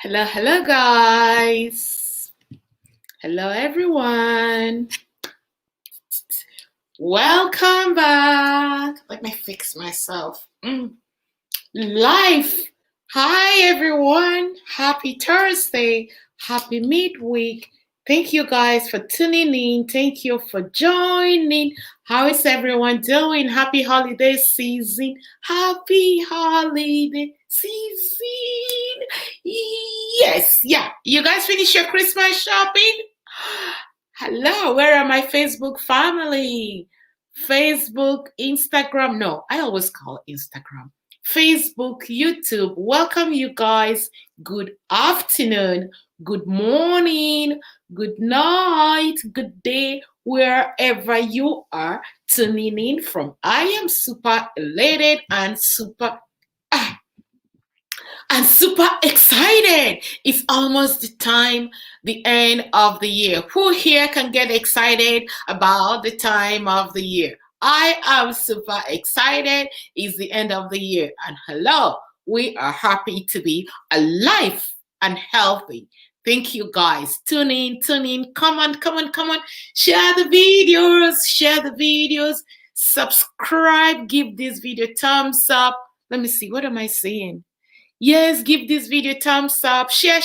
Hello, hello, guys. Hello, everyone. Welcome back. Let me fix myself. Life. Hi, everyone. Happy Thursday. Happy midweek. Thank you guys for tuning in. Thank you for joining. How is everyone doing? Happy holiday season. Happy holiday season. Yes, yeah. You guys finish your Christmas shopping? Hello, where are my Facebook family? Facebook, Instagram. No, I always call Instagram. Facebook, YouTube. Welcome, you guys. Good afternoon, good morning, good night, good day, wherever you are tuning in from. I am super elated and ah, super excited. It's almost the end of the year. Who here can get excited about the time of the year? I am super excited. It's the end of the year. And hello, we are happy to be alive and healthy. Thank you guys. Tune in. Come on. Share the videos. Subscribe. Give this video thumbs up. Let me see. What am I saying? Yes, give this video thumbs up. Share.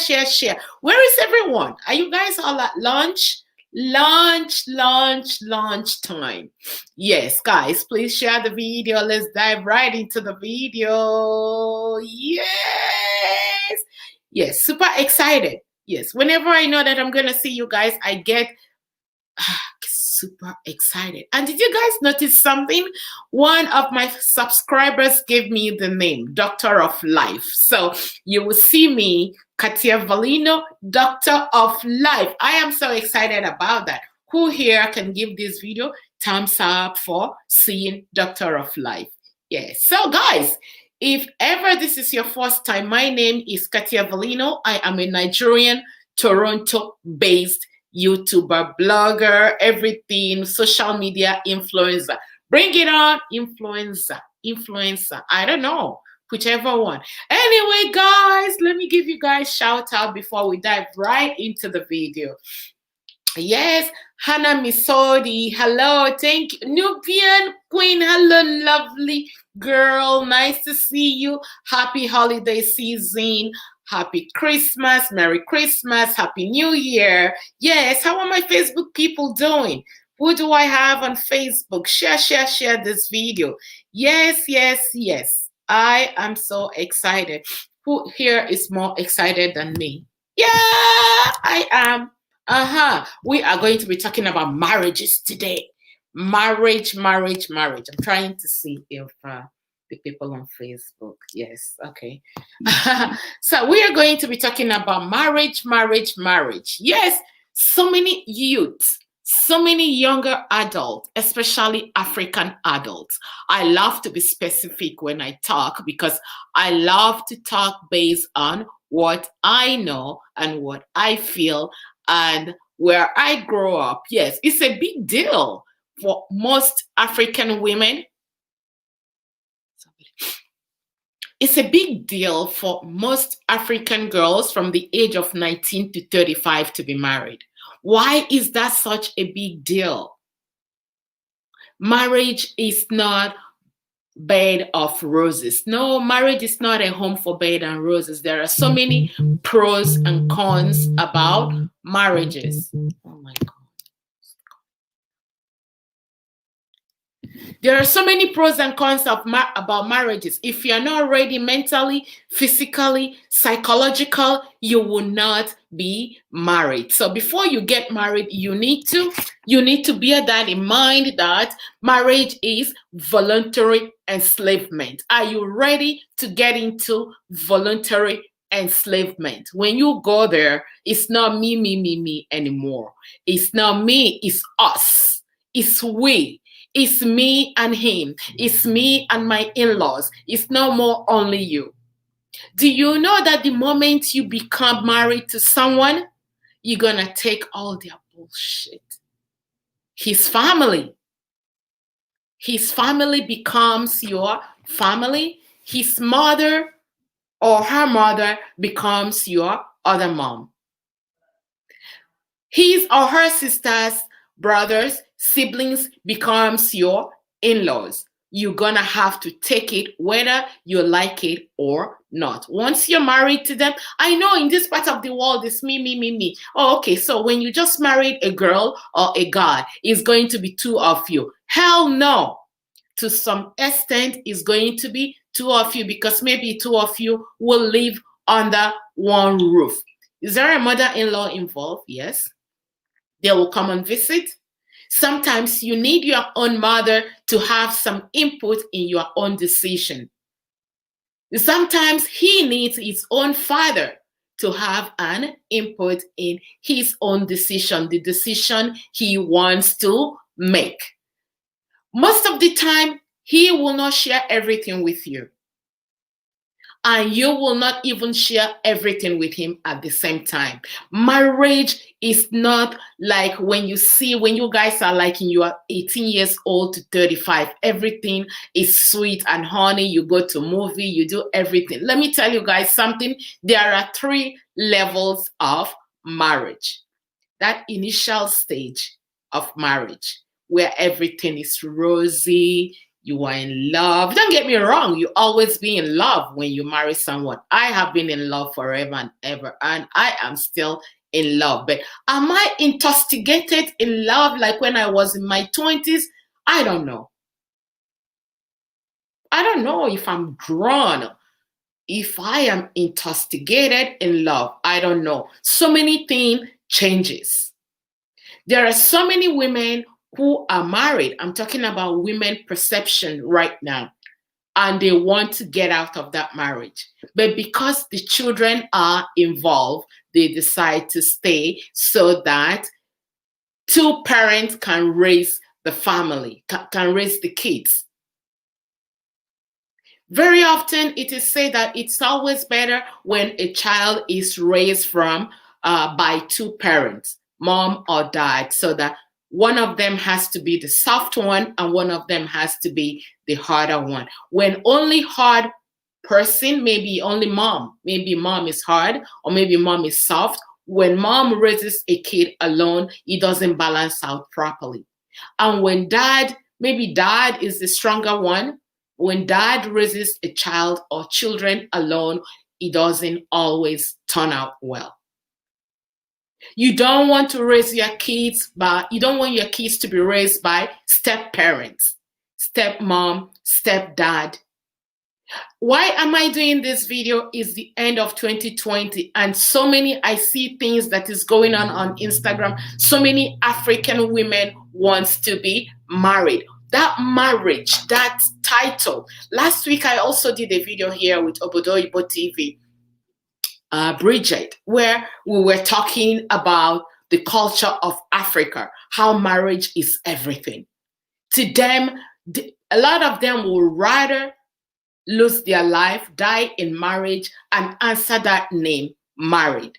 Where is everyone? Are you guys all at lunch? Lunch time. Yes, guys, please share the video. Let's dive right into the video. Yes, super excited. Yes, whenever I know that I'm going to see you guys, I get super excited. And did you guys notice something? One of my subscribers gave me the name Doctor of Life. So you will see me, Kartia Velino, Doctor of Life. I am so excited about that. Who here can give this video thumbs up for seeing Doctor of Life? Yes. So guys, if ever this is your first time, my name is Kartia Velino. I am a Nigerian, Toronto-based YouTuber, blogger, everything, social media influencer. Bring it on, influencer. I don't know, whichever one. Anyway, guys, let me give you guys shout out before we dive right into the video. Yes, Hannah Misodi, hello, thank you. Nubian Queen, hello, lovely girl, nice to see you. Happy holiday season. Happy Christmas, Merry Christmas, Happy New Year. Yes, how are my Facebook people doing? Who do I have on Facebook? Share this video. Yes. I am so excited. Who here is more excited than me? Yeah, I am. We are going to be talking about marriages today. Marriage. I'm trying to see if the people on Facebook. Yes, okay. So we are going to be talking about marriage. Yes, so many youths, so many younger adults, especially African adults. I love to be specific when I talk because I love to talk based on what I know and what I feel and where I grow up. Yes, it's a big deal for most African women. It's a big deal for most African girls from the age of 19 to 35 to be married. Why is that such a big deal? Marriage is not bed of roses. No, marriage is not a home for bed and roses. There are so many pros and cons about marriages. Oh my God. There are so many pros and cons about marriages. If you're not ready mentally, physically, psychological, you will not be married. So before you get married, you need to bear that in mind that marriage is voluntary enslavement. Are you ready to get into voluntary enslavement? When you go there, it's not me anymore. It's not me, it's us. It's we. It's me and him. It's me and my in-laws. It's no more only you. Do you know that the moment you become married to someone, you're going to take all their bullshit? His family becomes your family. His mother or her mother becomes your other mom. His or her sisters, brothers, siblings becomes your in-laws. You're gonna have to take it whether you like it or not. Once you're married to them, I know in this part of the world it's me, me, me, me. Oh, okay. So when you just married a girl or a guy, it's going to be two of you. Hell no. To some extent, it's going to be two of you because maybe two of you will live under one roof. Is there a mother-in-law involved? Yes. They will come and visit. Sometimes you need your own mother to have some input in your own decision. Sometimes he needs his own father to have an input in his own decision, the decision he wants to make. Most of the time, he will not share everything with you. And you will not even share everything with him at the same time. Marriage is not like when you guys are like in your 18 years old to 35, everything is sweet and honey. You go to movie, you do everything. Let me tell you guys something. There are 3 levels of marriage. That initial stage of marriage where everything is rosy, you are in love. Don't get me wrong, you always be in love when you marry someone. I have been in love forever and ever, and I am still in love. But am I intoxicated in love like when I was in my 20s? I don't know. I don't know if I'm drawn, if I am intoxicated in love. I don't know. So many things changes. There are so many women who are married. I'm talking about women perception right now. And they want to get out of that marriage. But because the children are involved, they decide to stay so that 2 parents can raise the family, can raise the kids. Very often it is said that it's always better when a child is raised by 2 parents, mom or dad, so that one of them has to be the soft one and one of them has to be the harder one. When only hard person, maybe only mom, maybe mom is hard or maybe mom is soft. When mom raises a kid alone, it doesn't balance out properly. And when maybe dad is the stronger one, when dad raises a child or children alone, it doesn't always turn out well. You don't want to raise your kids, but you don't want your kids to be raised by step parents, stepmom, stepdad. Why am I doing this video? Is the end of 2020 and I see things that is going on Instagram. So many African women wants to be married. That marriage, that title. Last week I also did a video here with Obodoyibo TV. Bridget, where we were talking about the culture of Africa, how marriage is everything. To them, a lot of them will rather lose their life, die in marriage, and answer that name, married,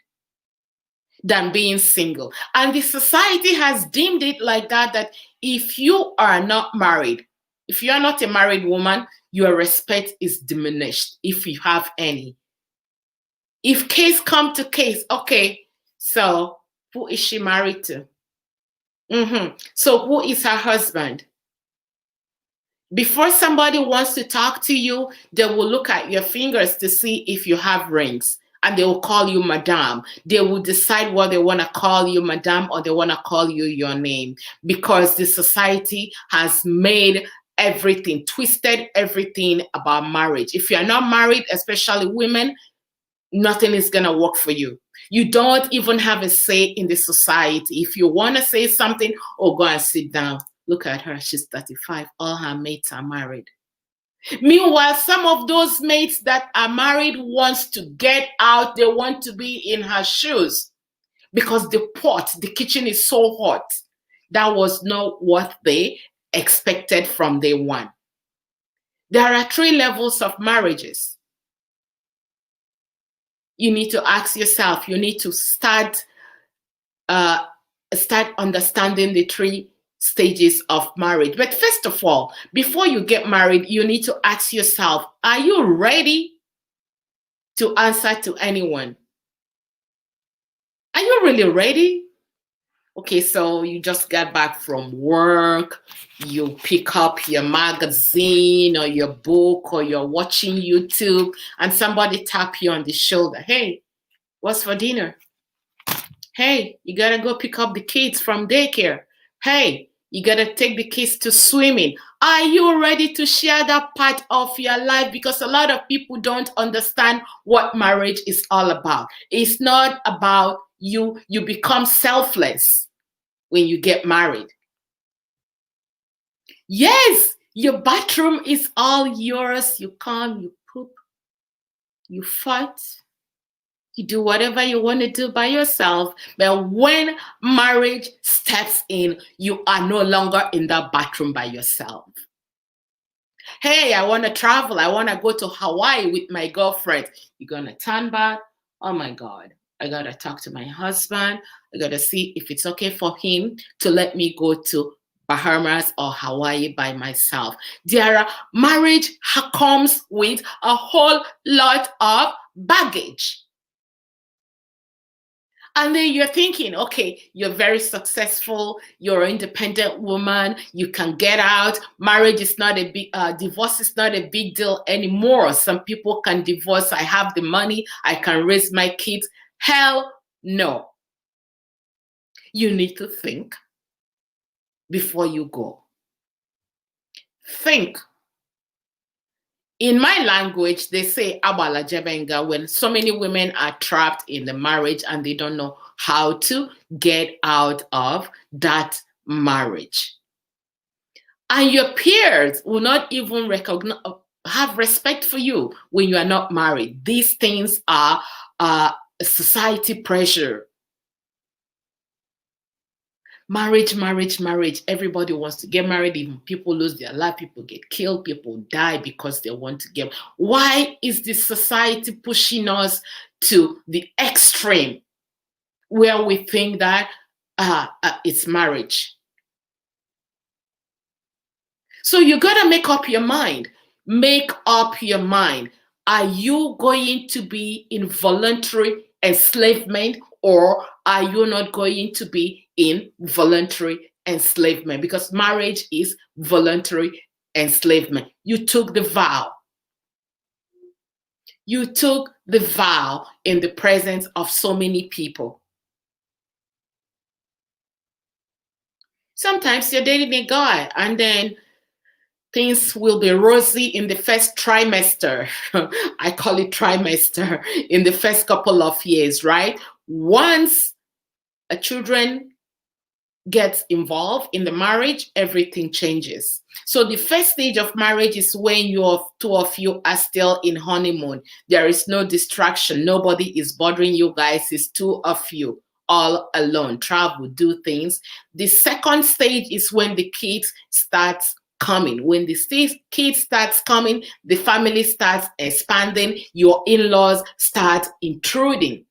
than being single. And the society has deemed it like that, that if you are not married, if you are not a married woman, your respect is diminished, if you have any. If case come to case, okay, so who is she married to? So who is her husband? Before somebody wants to talk to you, they will look at your fingers to see if you have rings, and they will call you madam. They will decide what they want to call you, madam, or they want to call you your name, because the society has made everything, twisted everything about marriage. If you're not married, especially women, nothing is going to work for you. You don't even have a say in the society. If you want to say something, go and sit down. Look at her, she's 35. All her mates are married. Meanwhile, some of those mates that are married wants to get out. They want to be in her shoes because the kitchen is so hot. That was not what they expected from day one. There are 3 levels of marriages. You need to ask yourself, you need to start understanding the 3 stages of marriage. But first of all, before you get married, you need to ask yourself, are you ready to answer to anyone? Are you really ready? Okay, so you just got back from work, you pick up your magazine or your book, or you're watching YouTube, and somebody tap you on the shoulder. Hey, what's for dinner? Hey, you gotta go pick up the kids from daycare. Hey, you gotta take the kids to swimming. Are you ready to share that part of your life? Because a lot of people don't understand what marriage is all about. It's not about you. You become selfless when you get married. Yes, your bathroom is all yours. You come, you poop, you fart, you do whatever you want to do by yourself. But when marriage steps in, you are no longer in that bathroom by yourself. Hey, I want to travel. I want to go to Hawaii with my girlfriend. You're going to turn back. Oh my God. I got to talk to my husband. I got to see if it's okay for him to let me go to Bahamas or Hawaii by myself. Marriage comes with a whole lot of baggage. And then you're thinking, okay, you're very successful, you're an independent woman, you can get out. Marriage is not a big, divorce is not a big deal anymore. Some people can divorce. I have the money, I can raise my kids. Hell no. You need to think before you go. Think. In my language, they say abala jebenga when so many women are trapped in the marriage and they don't know how to get out of that marriage. And your peers will not even have respect for you when you are not married. These things are society pressure. Marriage. Everybody wants to get married. Even people lose their life. People get killed. People die because they want to get. Why is this society pushing us to the extreme where we think that it's marriage? So you got to make up your mind. Make up your mind. Are you going to be in voluntary enslavement, or are you not going to be in voluntary enslavement? Because marriage is voluntary enslavement. You took the vow. You took the vow in the presence of so many people. Sometimes you're dating a guy and then things will be rosy in the first trimester. I call it trimester, in the first couple of years, right? Once a children gets involved in the marriage, everything changes. So the first stage of marriage is when two of you are still in honeymoon. There is no distraction. Nobody is bothering you guys. It's two of you all alone. Travel, do things. The second stage is when the kids starts coming. When the kid starts coming, the family starts expanding, your in-laws start intruding.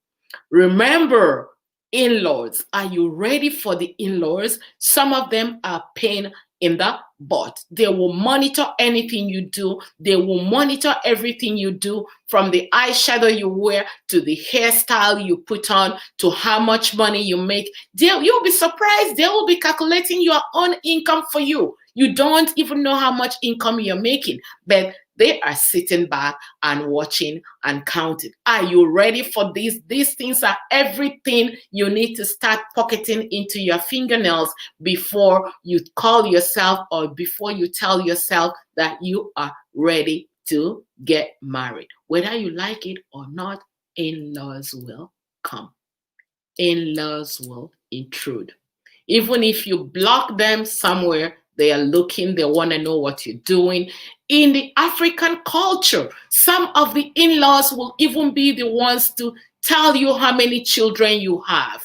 Remember, in-laws, are you ready for the in-laws? Some of them are pain in the butt. They will monitor anything you do. They will monitor everything you do, from the eyeshadow you wear to the hairstyle you put on to how much money you make. You'll be surprised. They will be calculating your own income for you. You don't even know how much income you're making, but they are sitting back and watching and counting. Are you ready for this? These things are everything you need to start pocketing into your fingernails before you call yourself, or before you tell yourself that you are ready to get married. Whether you like it or not, in-laws will come. In-laws will intrude. Even if you block them somewhere, they are looking, they want to know what you're doing. In the African culture, some of the in-laws will even be the ones to tell you how many children you have.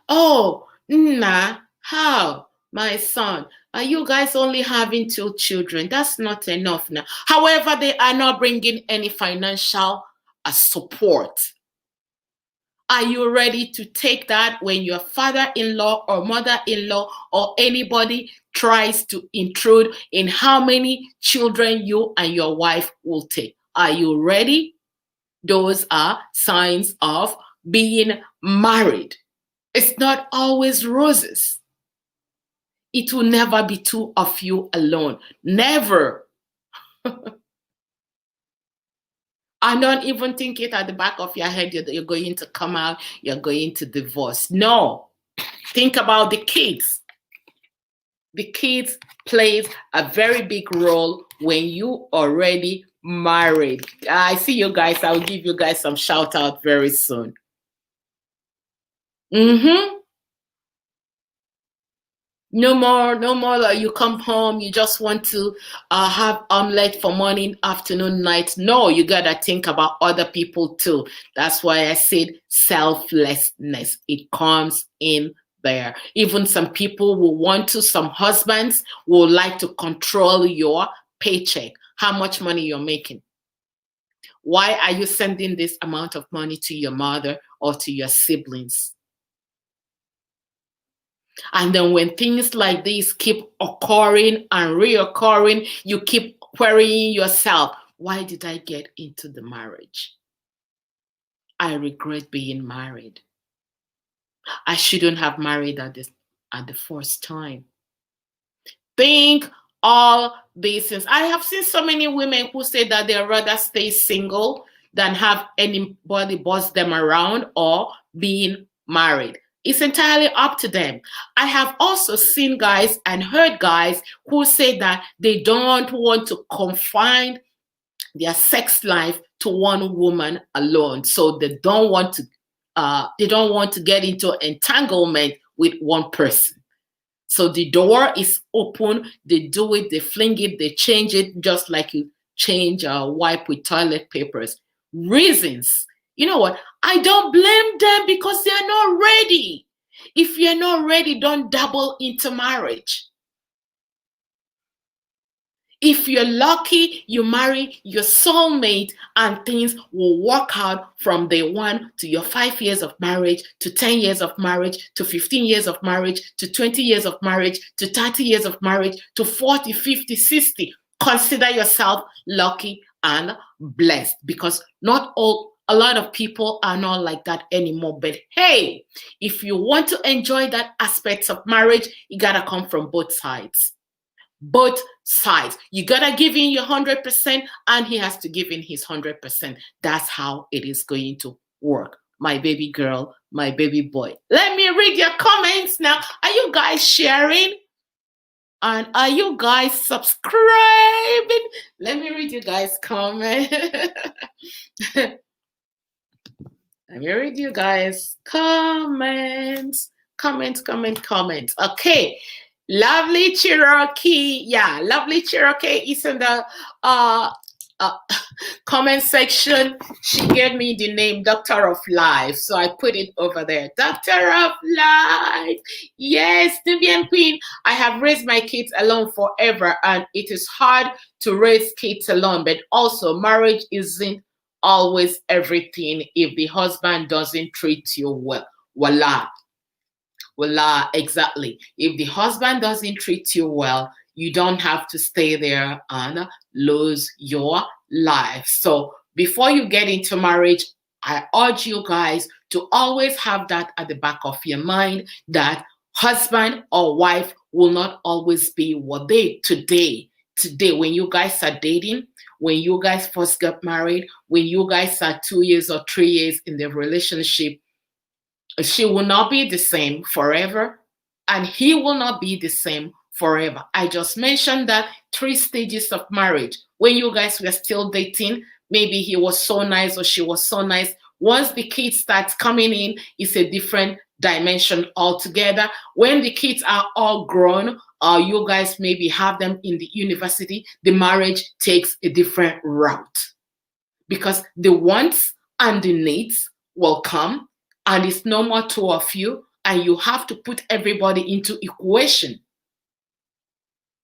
Oh, Nna, how? My son, are you guys only having 2 children? That's not enough now. However, they are not bringing any financial support. Are you ready to take that when your father-in-law or mother-in-law or anybody tries to intrude in how many children you and your wife will take? Are you ready? Those are signs of being married. It's not always roses. It will never be two of you alone. Never. And don't even think it at the back of your head you're going to come out, you're going to divorce. No. Think about the kids. The kids plays a very big role when you already married. I see you guys. I'll give you guys some shout out very soon. No more like you come home, you just want to have omelette for morning, afternoon, night. No, you gotta think about other people too. That's why I said selflessness. It comes in there. Even some people will want to, some husbands will like to control your paycheck, how much money you're making. Why are you sending this amount of money to your mother or to your siblings? And then when things like this keep occurring and reoccurring, you keep querying yourself, why did I get into the marriage? I regret being married. I shouldn't have married at the first time. Think all these things. I have seen so many women who say that they'd rather stay single than have anybody boss them around or being married. It's entirely up to them. I have also seen guys and heard guys who say that they don't want to confine their sex life to one woman alone. So they don't want to get into entanglement with one person. So the door is open. They do it, they fling it, they change it, just like you change a wipe with toilet papers. Reasons. You know what? I don't blame them because they are not ready. If you're not ready, don't dabble into marriage. If you're lucky, you marry your soulmate and things will work out from day one to your 5 years of marriage, to 10 years of marriage, to 15 years of marriage, to 20 years of marriage, to 30 years of marriage, to 40, 50, 60. Consider yourself lucky and blessed because a lot of people are not like that anymore. But hey, if you want to enjoy that aspect of marriage, you gotta come from both sides. Both sides. You gotta give in your 100% and he has to give in his 100%. That's how it is going to work. My baby girl, my baby boy. Let me read your comments now. Are you guys sharing? And are you guys subscribing? Let me read you guys' comment. Let me read you guys' comments. Comments. Okay. Lovely Cherokee. Yeah, Lovely Cherokee is in the comment section. She gave me the name Doctor of Life. So I put it over there. Doctor of Life. Yes, Nubian Queen. I have raised my kids alone forever and it is hard to raise kids alone. But also marriage isn't always everything if the husband doesn't treat you well. Voila. Voila, exactly. If the husband doesn't treat you well, you don't have to stay there and lose your life. So before you get into marriage, I urge you guys to always have that at the back of your mind that husband or wife will not always be what they today, when you guys are dating, when you guys first get married, when you guys are 2 years or 3 years in the relationship, she will not be the same forever, and he will not be the same forever. I just mentioned that 3 stages of marriage. When you guys were still dating, maybe he was so nice or she was so nice. Once the kids start coming in, it's a different dimension altogether. When the kids are all grown, you guys maybe have them in the university, the marriage takes a different route because the wants and the needs will come. And it's no more 2 of you, and you have to put everybody into equation.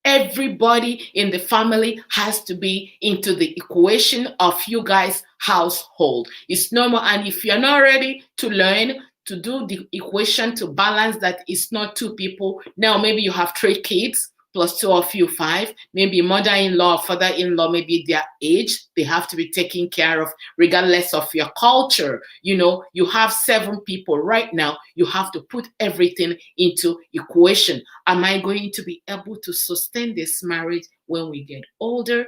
Everybody in the family has to be into the equation of you guys' household. It's normal, and if you're not ready to learn to do the equation to balance that, it's not 2 people. Now maybe you have 3 kids plus two of you, five. Maybe mother-in-law, father-in-law, maybe their age, they have to be taken care of regardless of your culture. You have 7 people right now. You have to put everything into equation. Am I going to be able to sustain this marriage when we get older?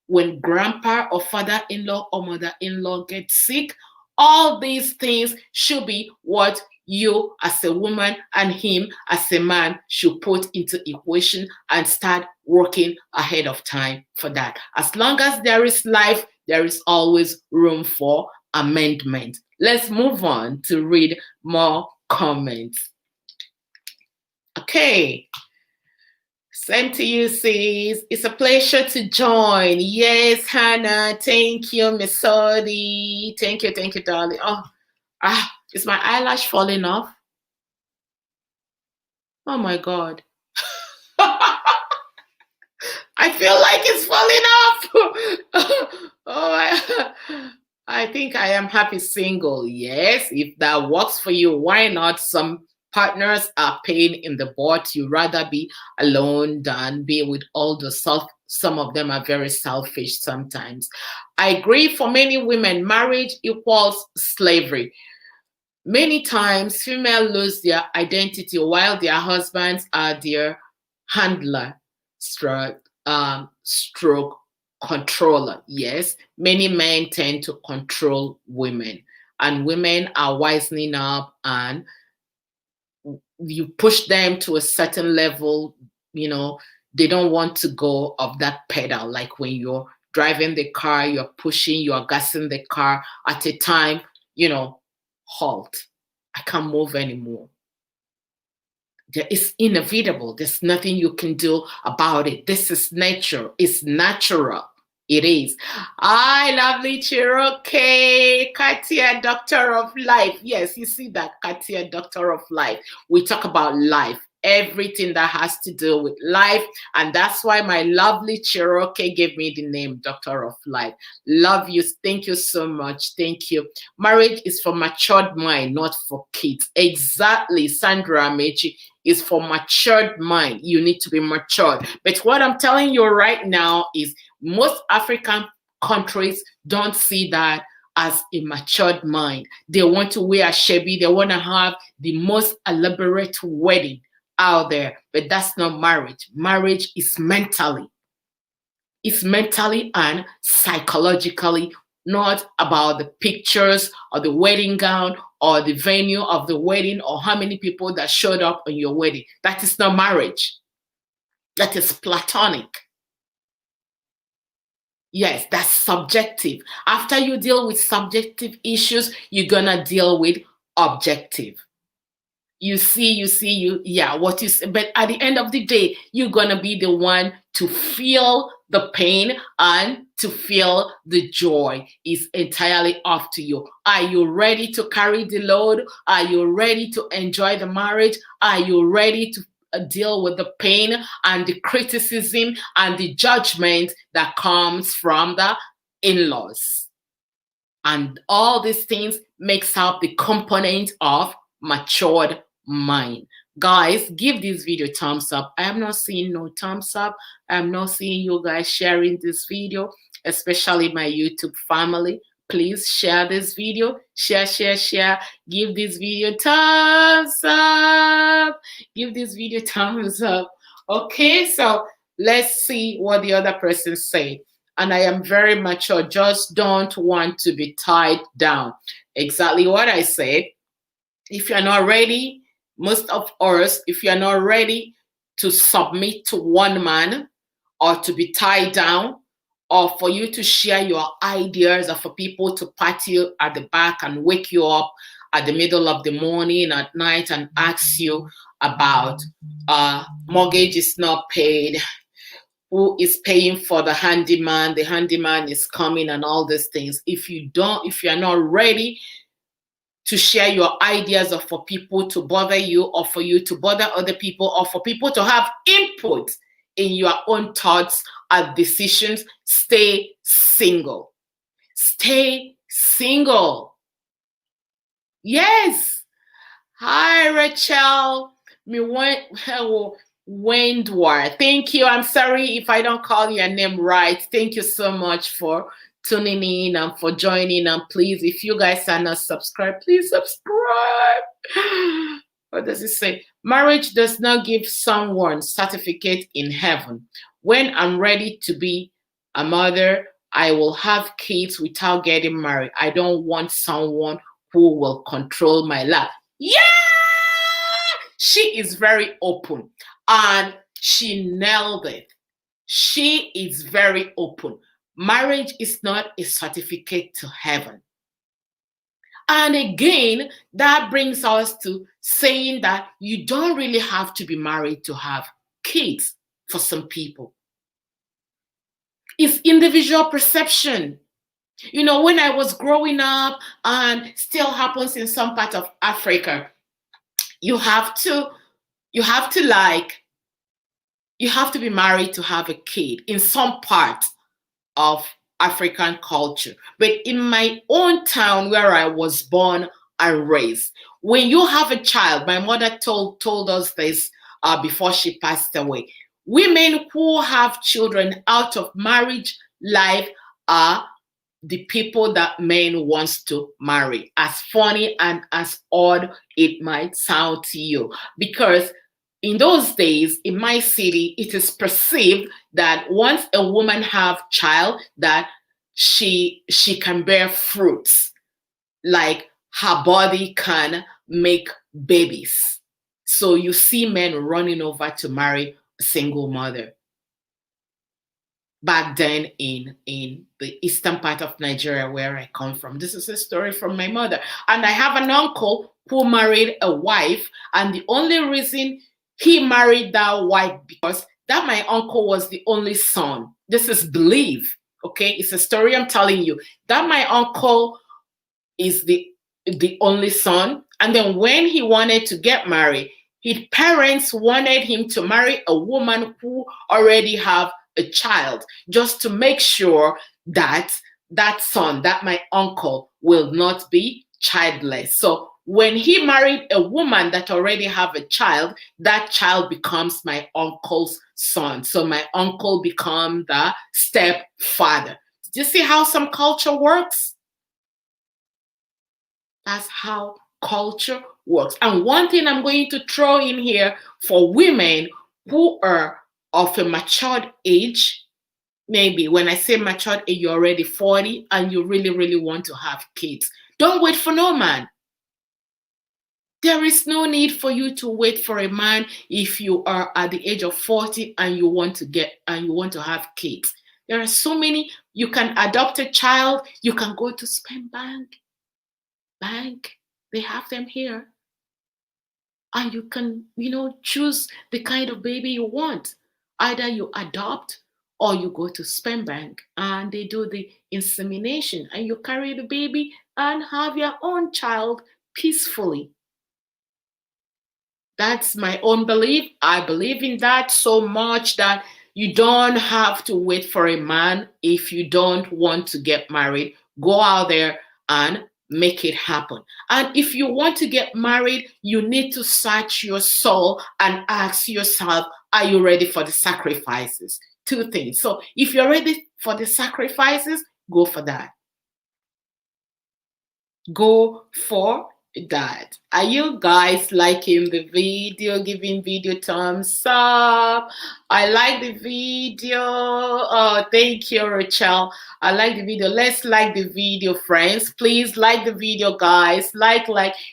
When grandpa or father-in-law or mother-in-law get sick? All these things should be what you as a woman and him as a man should put into equation and start working ahead of time for that. As long as there is life, there is always room for amendment. Let's move on to read more comments. Okay. Same to you, sis. It's a pleasure to join. Yes, Hannah. Thank you, Miss Sodi. Thank you, darling. Is my eyelash falling off? Oh my God. I feel like it's falling off. I think I am happy single. Yes, if that works for you, why not? Some partners are pain in the butt. You rather be alone than be with all the self. Some of them are very selfish sometimes. I agree, for many women, marriage equals slavery. Many times, females lose their identity while their husbands are their handler, stroke controller. Yes, many men tend to control women, and women are wisening up, and you push them to a certain level. They don't want to go off that pedal. Like when you're driving the car, you're pushing, you're gassing the car at a time, halt. I can't move anymore. It's inevitable. There's nothing you can do about it. This is nature. It's natural. It is. Hi, lovely Cherokee. Kartia, Doctor of Life. Yes, you see that, Kartia, Doctor of Life. We talk about life. Everything that has to do with life. And that's why my lovely Cherokee gave me the name Doctor of Life. Love you. Thank you so much. Thank you. Marriage is for matured mind, not for kids. Exactly, Sandra Amechi. Is for matured mind. You need to be matured. But what I'm telling you right now is most African countries don't see that as a matured mind. They want to wear a shabby. They want to have the most elaborate wedding out there. But that's not marriage. Marriage is mentally. It's mentally and psychologically, not about the pictures or the wedding gown or the venue of the wedding or how many people that showed up on your wedding. That is not marriage. That is platonic. Yes, that's subjective. After you deal with subjective issues, you're gonna deal with objective. What you say. But at the end of the day, you're gonna be the one to feel the pain and to feel the joy. Is entirely up to you. Are you ready to carry the load? Are you ready to enjoy the marriage? Are you ready to deal with the pain and the criticism and the judgment that comes from the in-laws? And all these things makes up the component of matured mind. Guys, give this video a thumbs up. I am not seeing no thumbs up. I'm not seeing you guys sharing this video, especially my YouTube family. Please share this video. Share. Give this video thumbs up. Give this video thumbs up. Okay, so let's see what the other person said. And I am very mature. Just don't want to be tied down. Exactly what I said. If you're not ready, most of us, if you're not ready to submit to one man or to be tied down, or for you to share your ideas, or for people to pat you at the back and wake you up at the middle of the morning, at night, and ask you about mortgage is not paid, who is paying for the handyman is coming, and all these things. If you're not ready to share your ideas, or for people to bother you, or for you to bother other people, or for people to have input in your own thoughts and decisions, stay single. Stay single. Yes. Hi, Rachel. Windward. Thank you. I'm sorry if I don't call your name right. Thank you so much for tuning in and for joining. And please, if you guys are not subscribed, please subscribe. What does it say? Marriage does not give someone certificate in heaven. When I'm ready to be a mother, I will have kids without getting married. I don't want someone who will control my life. Yeah! She is very open and she nailed it. She is very open. Marriage is not a certificate to heaven. And again, that brings us to saying that you don't really have to be married to have kids for some people. It's individual perception. You know, when I was growing up, and still happens in some part of Africa, you have to be married to have a kid in some part of African culture. But in my own town where I was born and raised, when you have a child, my mother told us this before she passed away. Women who have children out of marriage life are the people that men wants to marry, as funny and as odd it might sound to you. Because in those days, in my city, it is perceived that once a woman have child, that she can bear fruits, like her body can make babies. So you see men running over to marry a single mother. Back then in the eastern part of Nigeria where I come from. This is a story from my mother. And I have an uncle who married a wife, and the only reason he married that wife because that my uncle was the only son. This is belief, okay? It's a story I'm telling you. That my uncle is the only son, and then when he wanted to get married, his parents wanted him to marry a woman who already have a child, just to make sure that that son, that my uncle, will not be childless. So when he married a woman that already have a child, that child becomes my uncle's son. So my uncle becomes the stepfather. Did you see how some culture works? That's how culture works. And one thing I'm going to throw in here for women who are of a matured age, maybe when I say matured age, you're already 40 and you really, really want to have kids. Don't wait for no man. There is no need for you to wait for a man if you are at the age of 40 and you want to have kids. There are so many. You can adopt a child. You can go to sperm bank. They have them here. And you can, choose the kind of baby you want. Either you adopt or you go to sperm bank and they do the insemination and you carry the baby and have your own child peacefully. That's my own belief. I believe in that so much that you don't have to wait for a man if you don't want to get married. Go out there and make it happen. And if you want to get married, you need to search your soul and ask yourself, are you ready for the sacrifices? Two things. So if you're ready for the sacrifices, go for that. Go for that. Are you guys liking the video? Giving video thumbs up? I like the video. Oh, thank you, Rachel. I like the video. Let's like the video, friends. Please like the video, guys. Like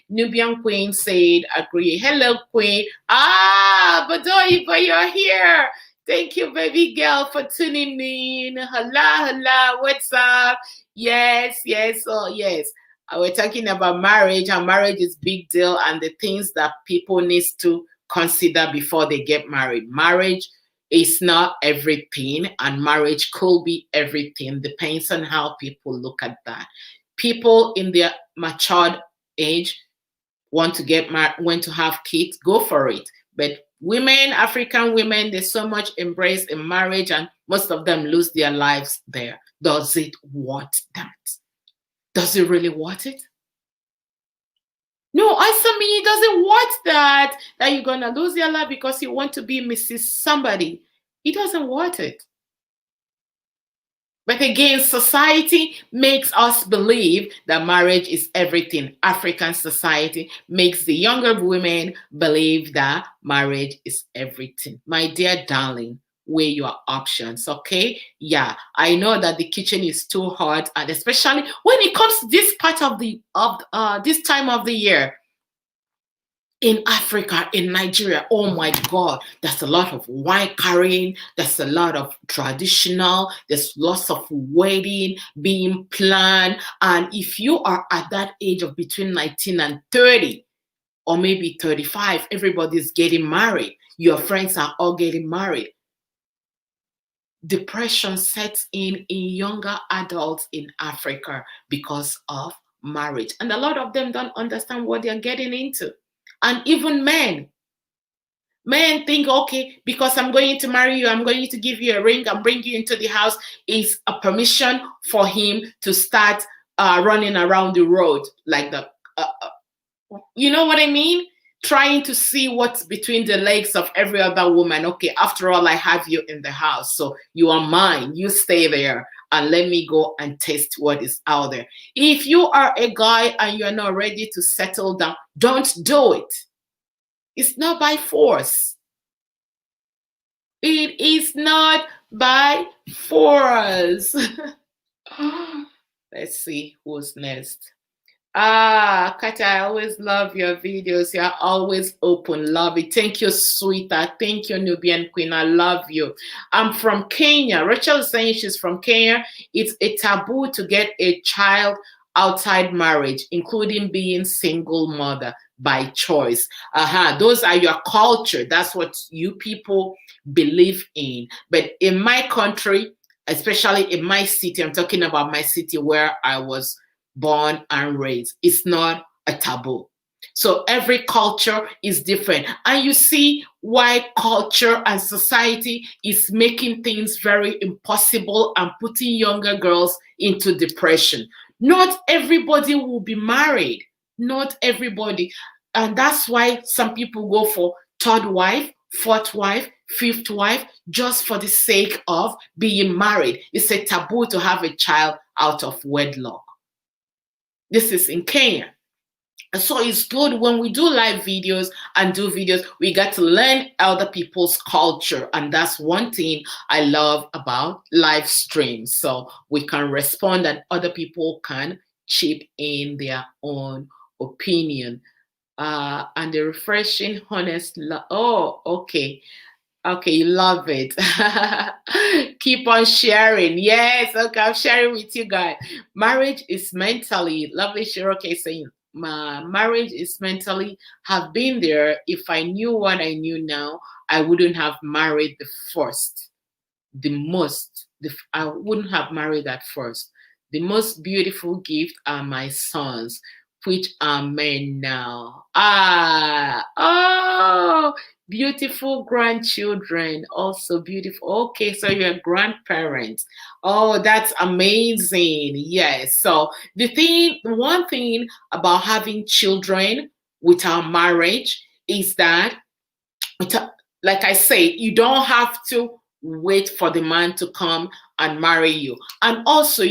Nubian Queen said, agree. Hello, Queen. But you're here. Thank you, baby girl, for tuning in. Hola, what's up? Yes. Oh, yes. We're talking about marriage, and marriage is big deal, and the things that people need to consider before they get married. Marriage is not everything, and marriage could be everything. Depends on how people look at that. People in their matured age want to get married, want to have kids, go for it. But women, African women, there's so much embrace in marriage, and most of them lose their lives there. Does it want that? Does it really want it? No, answer me. He doesn't want that you're gonna lose your life because you want to be Mrs. Somebody. He doesn't want it. But again, society makes us believe that marriage is everything. African society makes the younger women believe that marriage is everything. My dear darling, weigh your options, okay? Yeah, I know that the kitchen is too hot, and especially when it comes to this part of the of this time of the year in Africa, in Nigeria, oh my God, there's a lot of wine carrying, there's a lot of traditional, there's lots of wedding being planned. And if you are at that age of between 19 and 30, or maybe 35, everybody's getting married, your friends are all getting married. Depression sets in younger adults in Africa because of marriage. And a lot of them don't understand what they're getting into. And even men think, okay, because I'm going to marry you, I'm going to give you a ring and bring you into the house, is a permission for him to start running around the road like the, you know what I mean? Trying to see what's between the legs of every other woman. Okay, after all, I have you in the house, so you are mine. You stay there and let me go and taste what is out there. If you are a guy and you're not ready to settle down, don't do it. It's not by force. It is not by force. Let's see who's next. Katia, I always love your videos. You're always open. Love it. Thank you, sweetheart. Thank you, Nubian Queen. I love you. I'm from Kenya. Rachel is saying she's from Kenya. It's a taboo to get a child outside marriage, including being single mother by choice. Those are your culture. That's what you people believe in. But in my country, especially in my city, I'm talking about my city where I was born and raised, it's not a taboo. So every culture is different. And you see why culture and society is making things very impossible and putting younger girls into depression. Not everybody will be married. Not everybody. And that's why some people go for third wife, fourth wife, fifth wife, just for the sake of being married. It's a taboo to have a child out of wedlock. This is in Kenya. So it's good when we do live videos and do videos, we get to learn other people's culture. And that's one thing I love about live streams. So we can respond and other people can chip in their own opinion. And the refreshing, honest love. Oh, okay. Okay, love it. Keep on sharing. Yes, okay, I'm sharing with you guys. Marriage is mentally, lovely Shiroke saying, marriage is mentally, have been there. If I knew what I knew now, I wouldn't have married the first. I wouldn't have married at first. The most beautiful gift are my sons, which are men now. Oh, beautiful grandchildren, also beautiful. Okay, so you're grandparents. Oh, that's amazing. Yes. So one thing about having children without marriage is that, like I say, you don't have to wait for the man to come and marry you. And also,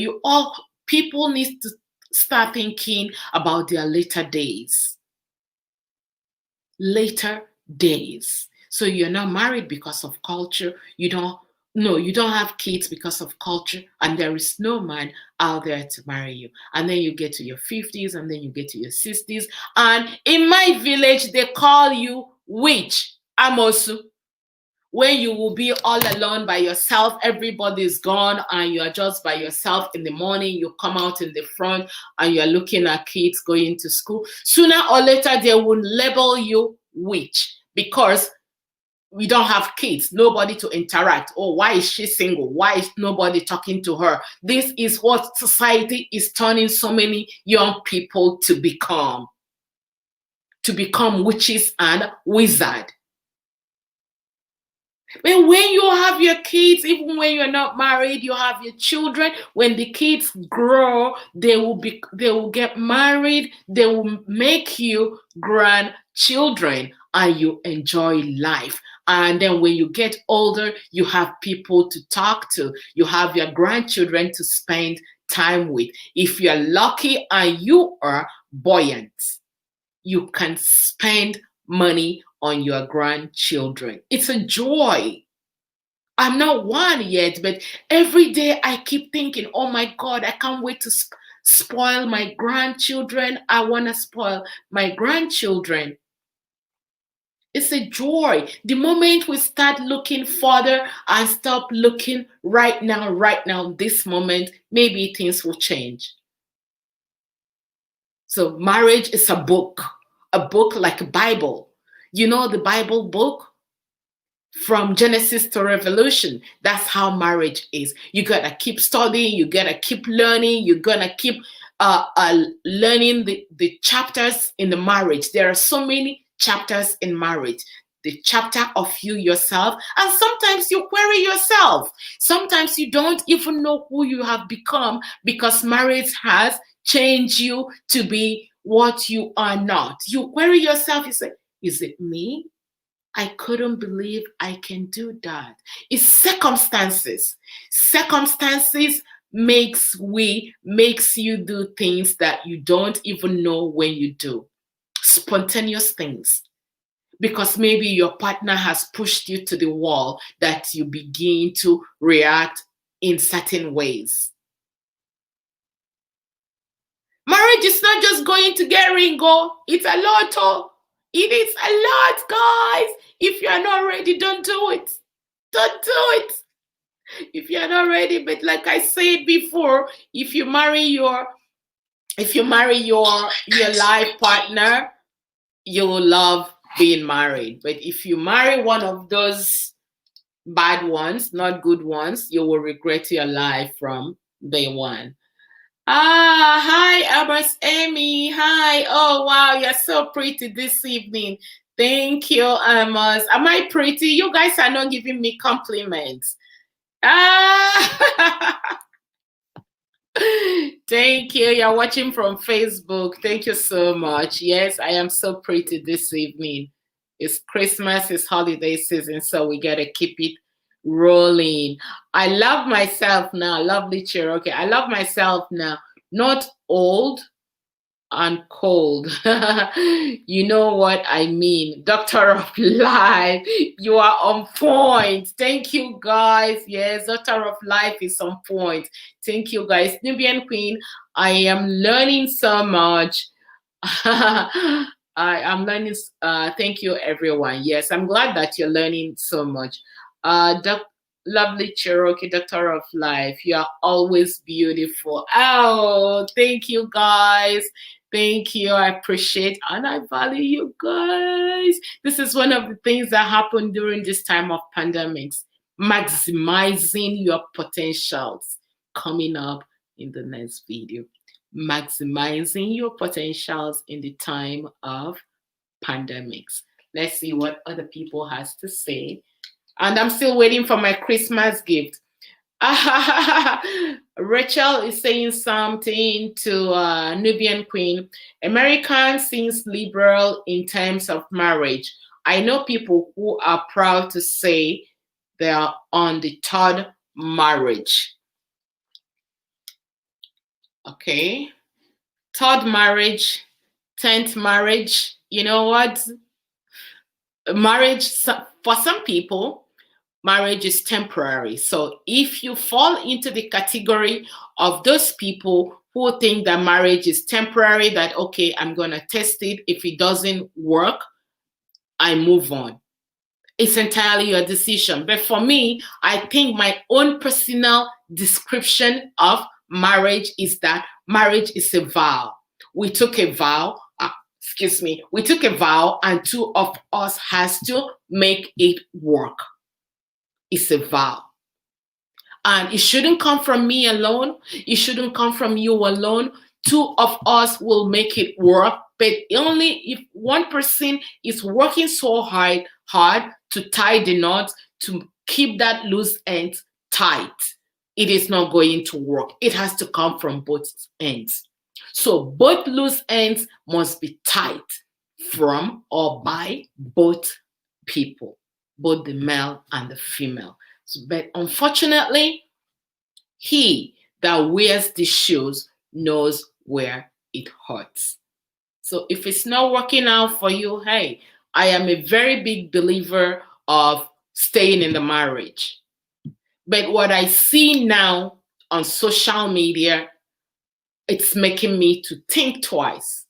people need to start thinking about their later days. Later days. So you're not married because of culture. You don't have kids because of culture, and there is no man out there to marry you. And then you get to your 50s, and then you get to your 60s. And in my village, they call you witch, Amosu. When you will be all alone by yourself, everybody's gone, and you're just by yourself. In the morning, you come out in the front and you're looking at kids going to school. Sooner or later, they will label you witch because we don't have kids, nobody to interact. Oh, why is she single? Why is nobody talking to her? This is what society is turning so many young people to become witches and wizards. But when you have your kids, even when you're not married, you have your children. When the kids grow, they will get married, they will make you grandchildren, and you enjoy life. And then when you get older, you have people to talk to. You have your grandchildren to spend time with. If you're lucky and you are buoyant, you can spend money on your grandchildren. It's a joy. I'm not one yet, but every day I keep thinking, oh my God, I can't wait to spoil my grandchildren. I want to spoil my grandchildren. It's a joy. The moment we start looking further and stop looking right now, this moment, maybe things will change. So marriage is a book like a Bible. You know the Bible book? From Genesis to Revelation. That's how marriage is. You gotta keep studying, you gotta keep learning, you're gonna keep learning the chapters in the marriage. There are so many chapters in marriage. The chapter of you yourself, and sometimes you query yourself. Sometimes you don't even know who you have become because marriage has changed you to be what you are not. You query yourself, you say, is it me? I couldn't believe I can do that. It's circumstances. Circumstances makes you do things that you don't even know when you do. Spontaneous things. Because maybe your partner has pushed you to the wall that you begin to react in certain ways. Marriage is not just going to get ringo. It's a lot. It is a lot, guys. If you're not ready, don't do it. Don't do it. If you're not ready, but like I said before, if you marry your life partner, you will love being married. But if you marry one of those bad ones, not good ones, you will regret your life from day one. Hi, Albert Amy. Hi. Oh, wow. You're so pretty this evening. Thank you, Amos. Am I pretty? You guys are not giving me compliments. Thank you. You're watching from Facebook. Thank you so much. Yes, I am so pretty this evening. It's Christmas, it's holiday season, so we got to keep it rolling. I love myself now. Lovely Cherokee. I love myself now. Not old and cold. You know what I mean. Doctor of Life. You are on point. Thank you, guys. Yes, Doctor of Life is on point. Thank you, guys. Nubian Queen, I am learning so much. I am learning. Thank you, everyone. Yes, I'm glad that you're learning so much. Lovely Cherokee, Doctor of Life, you are always beautiful. Oh, thank you, guys. Thank you. I appreciate and I value you guys. This is one of the things that happen during this time of pandemics. Maximizing your potentials. Coming up in the next video. Maximizing your potentials in the time of pandemics. Let's see what other people has to say. And I'm still waiting for my Christmas gift. Rachel is saying something to Nubian Queen. American seems liberal in terms of marriage. I know people who are proud to say they are on the third marriage. Okay. Third marriage, 10th marriage. You know what? Marriage, for some people, marriage is temporary. So if you fall into the category of those people who think that marriage is temporary, that, okay, I'm going to test it. If it doesn't work, I move on. It's entirely your decision. But for me, I think my own personal description of marriage is that marriage is a vow. We took a vow. We took a vow and two of us has to make it work. It's a vow. And it shouldn't come from me alone. It shouldn't come from you alone. Two of us will make it work. But only if one person is working so hard to tie the knot, to keep that loose end tight, it is not going to work. It has to come from both ends. So both loose ends must be tight from or by both people, both the male and the female. But unfortunately, he that wears the shoes knows where it hurts. So if it's not working out for you, hey, I am a very big believer of staying in the marriage. But what I see now on social media, it's making me to think twice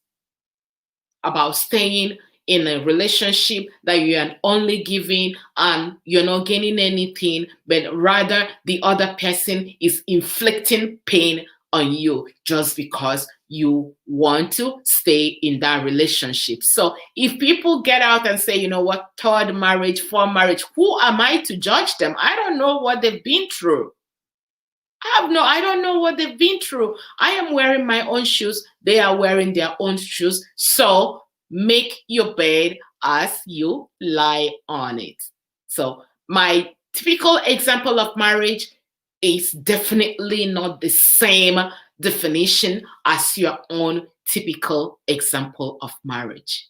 about staying in a relationship that you are only giving and you're not gaining anything, but rather the other person is inflicting pain on you just because you want to stay in that relationship. So if people get out and say, you know what, third marriage, fourth marriage, who am I to judge them? I don't know what they've been through. I don't know what they've been through. I am wearing my own shoes. They are wearing their own shoes. So make your bed as you lie on it. So my typical example of marriage is definitely not the same definition as your own typical example of marriage.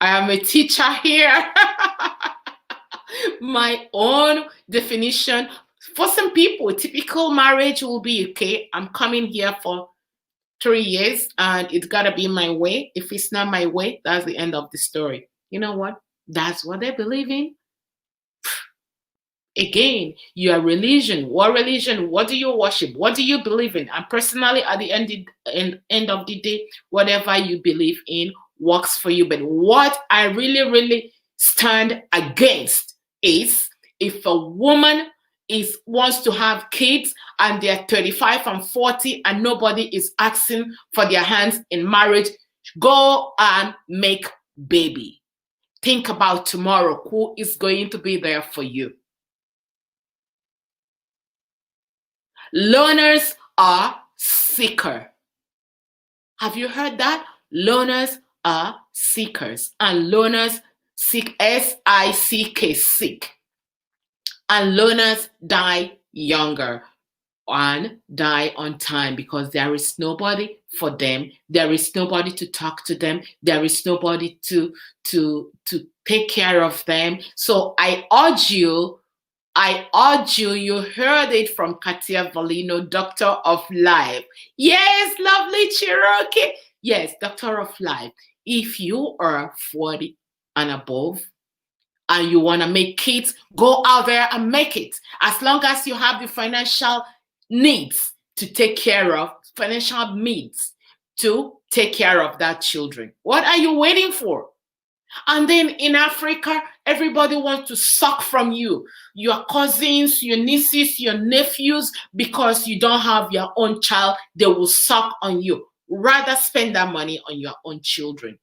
I am a teacher here. My own definition. For some people, typical marriage will be, okay, I'm coming here for 3 years and it's got to be my way. If it's not my way, that's the end of the story. You know what? That's what they believe in. Again, your religion. What religion? What do you worship? What do you believe in? And personally, at the end of the day, whatever you believe in works for you. But what I really stand against is if a woman wants to have kids and they're 35 and 40 and nobody is asking for their hands in marriage, go and make baby. Think about tomorrow. Who is going to be there for you? Loners are seeker. Have you heard that? Loners are seekers. And loners seek, S-I-C-K, seek. And loners die younger and die on time because there is nobody for them. There is nobody to talk to them. There is nobody to take care of them. So I urge you, you heard it from Kartia Velino, Doctor of Life. Yes, lovely Cherokee. Yes, Doctor of Life. If you are 40 and above, and you want to make kids, go out there and make it. As long as you have the financial needs to take care of, financial needs to take care of that children. What are you waiting for? And then in Africa, everybody wants to suck from you. Your cousins, your nieces, your nephews, because you don't have your own child, they will suck on you. Rather spend that money on your own children.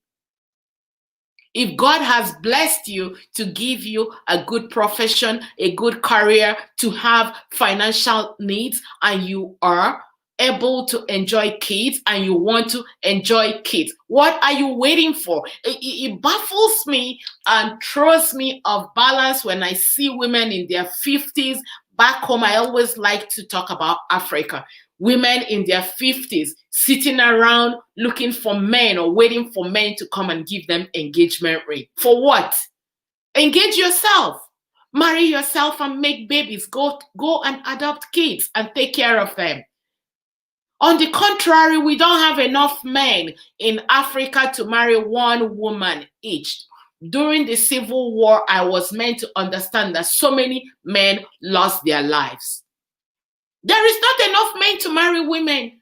If God has blessed you to give you a good profession, a good career, to have financial needs, and you are able to enjoy kids and you want to enjoy kids, what are you waiting for? It baffles me and throws me off balance when I see women in their 50s. Back home, I always like to talk about Africa. Women in their 50s sitting around looking for men or waiting for men to come and give them engagement ring. For what? Engage yourself. Marry yourself and make babies. Go and adopt kids and take care of them. On the contrary, we don't have enough men in Africa to marry one woman each. During the Civil War, I was meant to understand that so many men lost their lives. There is not enough men to marry women.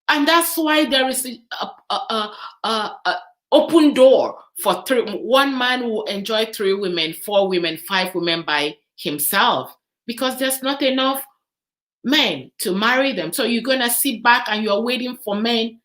And that's why there is a open door for one man will enjoy 3 women, 4 women, 5 women by himself, because there's not enough men to marry them. So you're going to sit back and you're waiting for men.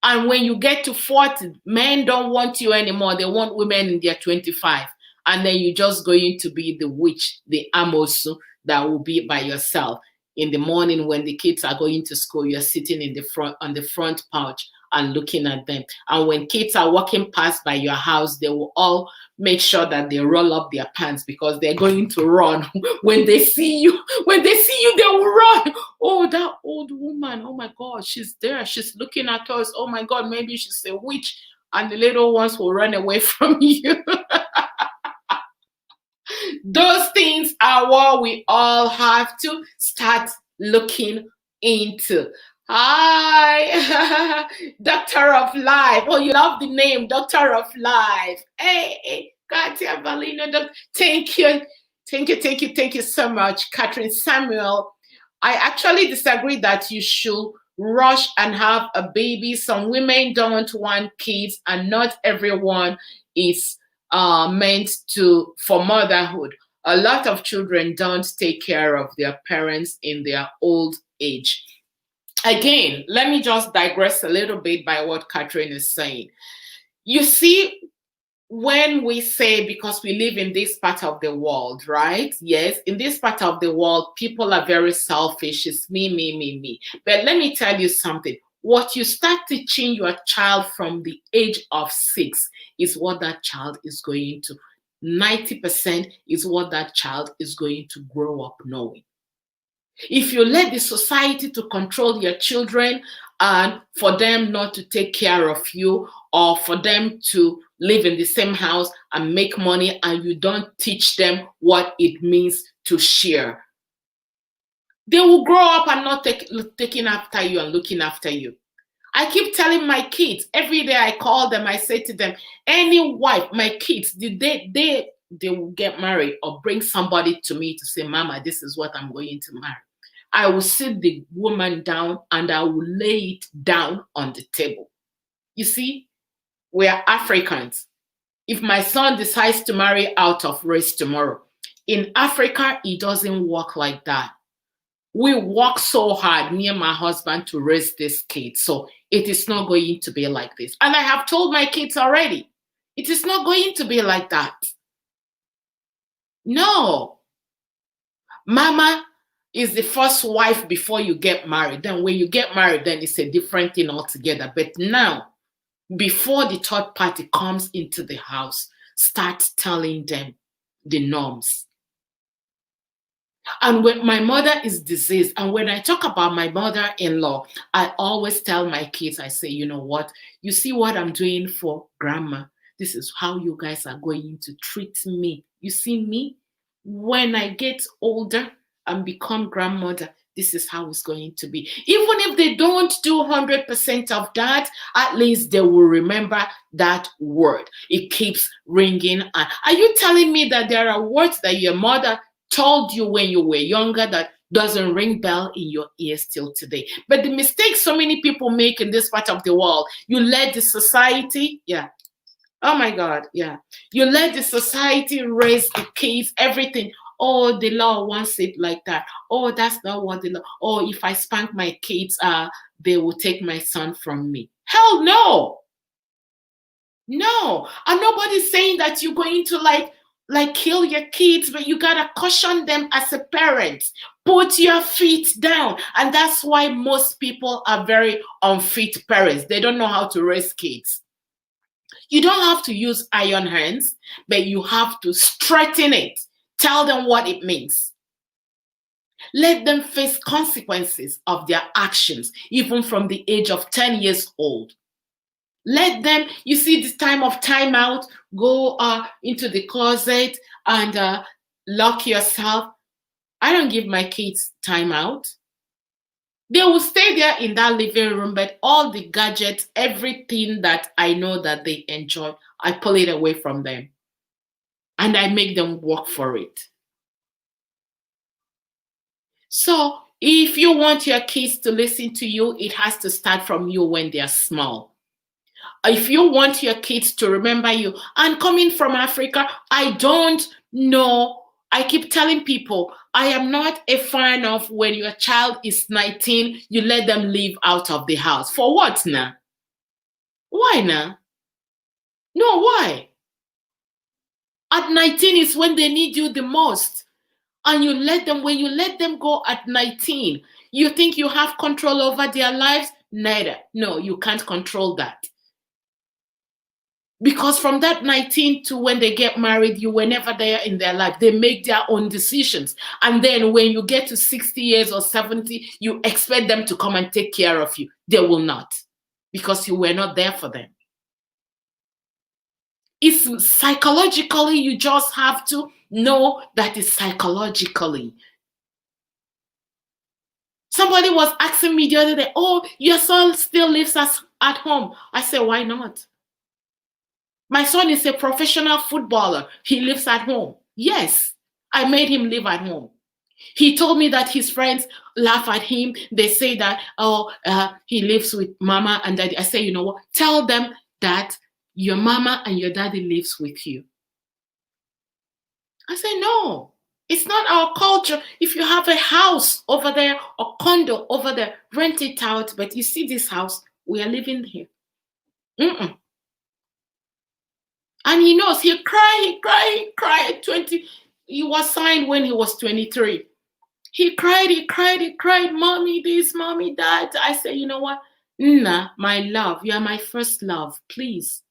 And when you get to 40, men don't want you anymore. They want women in their 25. And then you're just going to be the witch, the amosu that will be by yourself. In the morning when the kids are going to school, you're sitting in the front on the front porch and looking at them. And when kids are walking past by your house, they will all make sure that they roll up their pants because they're going to run. When they see you, they will run. Oh, that old woman, oh my God, she's there. She's looking at us. Oh my God, maybe she's a witch. And the little ones will run away from you. Those things are what we all have to start looking into. Hi, Doctor of Life. Oh, you love the name, Doctor of Life. Hey, Kartia Velino. Thank you. Thank you so much, Catherine Samuel. I actually disagree that you should rush and have a baby. Some women don't want kids, and not everyone is meant for motherhood. A lot of children don't take care of their parents in their old age. Again, let me just digress a little bit by what Catherine is saying. You see, when we say, because we live in this part of the world, right? Yes, in this part of the world, people are very selfish. It's me. But let me tell you something. What you start teaching your child from the age of 6 is what that child is going to, 90% is what that child is going to grow up knowing. If you let the society to control your children and for them not to take care of you, or for them to live in the same house and make money, and you don't teach them what it means to share, they will grow up and not taking after you and looking after you. I keep telling my kids, every day I call them, I say to them, any wife, my kids, they will get married or bring somebody to me to say, Mama, this is what I'm going to marry. I will sit the woman down and I will lay it down on the table. You see, we are Africans. If my son decides to marry out of race tomorrow, in Africa, it doesn't work like that. We work so hard, me and my husband, to raise this kid. So it is not going to be like this. And I have told my kids already, it is not going to be like that. No. Mama is the first wife before you get married. Then when you get married, then it's a different thing altogether. But now, before the third party comes into the house, start telling them the norms. And when my mother is deceased, and when I talk about my mother-in-law, I always tell my kids, I say, you know what? You see what I'm doing for grandma? This is how you guys are going to treat me. You see me? When I get older and become grandmother, this is how it's going to be. Even if they don't do 100% of that, at least they will remember that word. It keeps ringing. Are you telling me that there are words that your mother told you when you were younger that doesn't ring bell in your ears till today? But the mistake so many people make in this part of the world, you let the society, oh my God, you let the society raise the kids, everything. Oh, the law wants it like that. Oh, that's not what the law. Oh, if I spank my kids, they will take my son from me. Hell no. No. And nobody's saying that you're going to like kill your kids, but you gotta caution them as a parent. Put your feet down. And that's why most people are very unfit parents. They don't know how to raise kids. You don't have to use iron hands, but you have to straighten it. Tell them what it means. Let them face consequences of their actions, even from the age of 10 years old. Let them, you see, this time of timeout, go into the closet and lock yourself. I don't give my kids timeout. They will stay there in that living room, but all the gadgets, everything that I know that they enjoy, I pull it away from them. And I make them work for it. So if you want your kids to listen to you, it has to start from you when they're small. If you want your kids to remember you, and coming from Africa, I don't know. I keep telling people, I am not a fan of when your child is 19, you let them live out of the house. For what now? Why now? No, why? At 19 is when they need you the most. And when you let them go at 19, you think you have control over their lives? Neither. No, you can't control that. Because from that 19 to when they get married, you were never there in their life. They make their own decisions. And then when you get to 60 years or 70, you expect them to come and take care of you. They will not, because you were not there for them. It's psychologically, you just have to know that it's psychologically. Somebody was asking me the other day, oh, your son still lives at home. I said, why not? My son is a professional footballer. He lives at home. Yes, I made him live at home. He told me that his friends laugh at him. They say that, oh, he lives with mama and daddy. I say, you know what? Tell them that your mama and your daddy lives with you. I say, no, it's not our culture. If you have a house over there or condo over there, rent it out. But you see this house, we are living here. Mm-mm. And he knows. He cried at 20. He was signed when he was 23. He cried. Mommy this, mommy that. I said, you know what? Nah, my love, you are my first love. Please,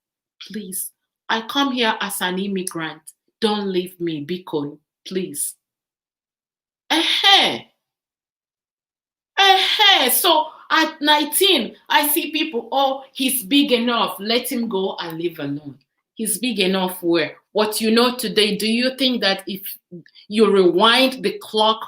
please. I come here as an immigrant. Don't leave me, Beacon, please. So at 19, I see people, oh, he's big enough. Let him go and live alone. He's big enough where? What you know today, do you think that if you rewind the clock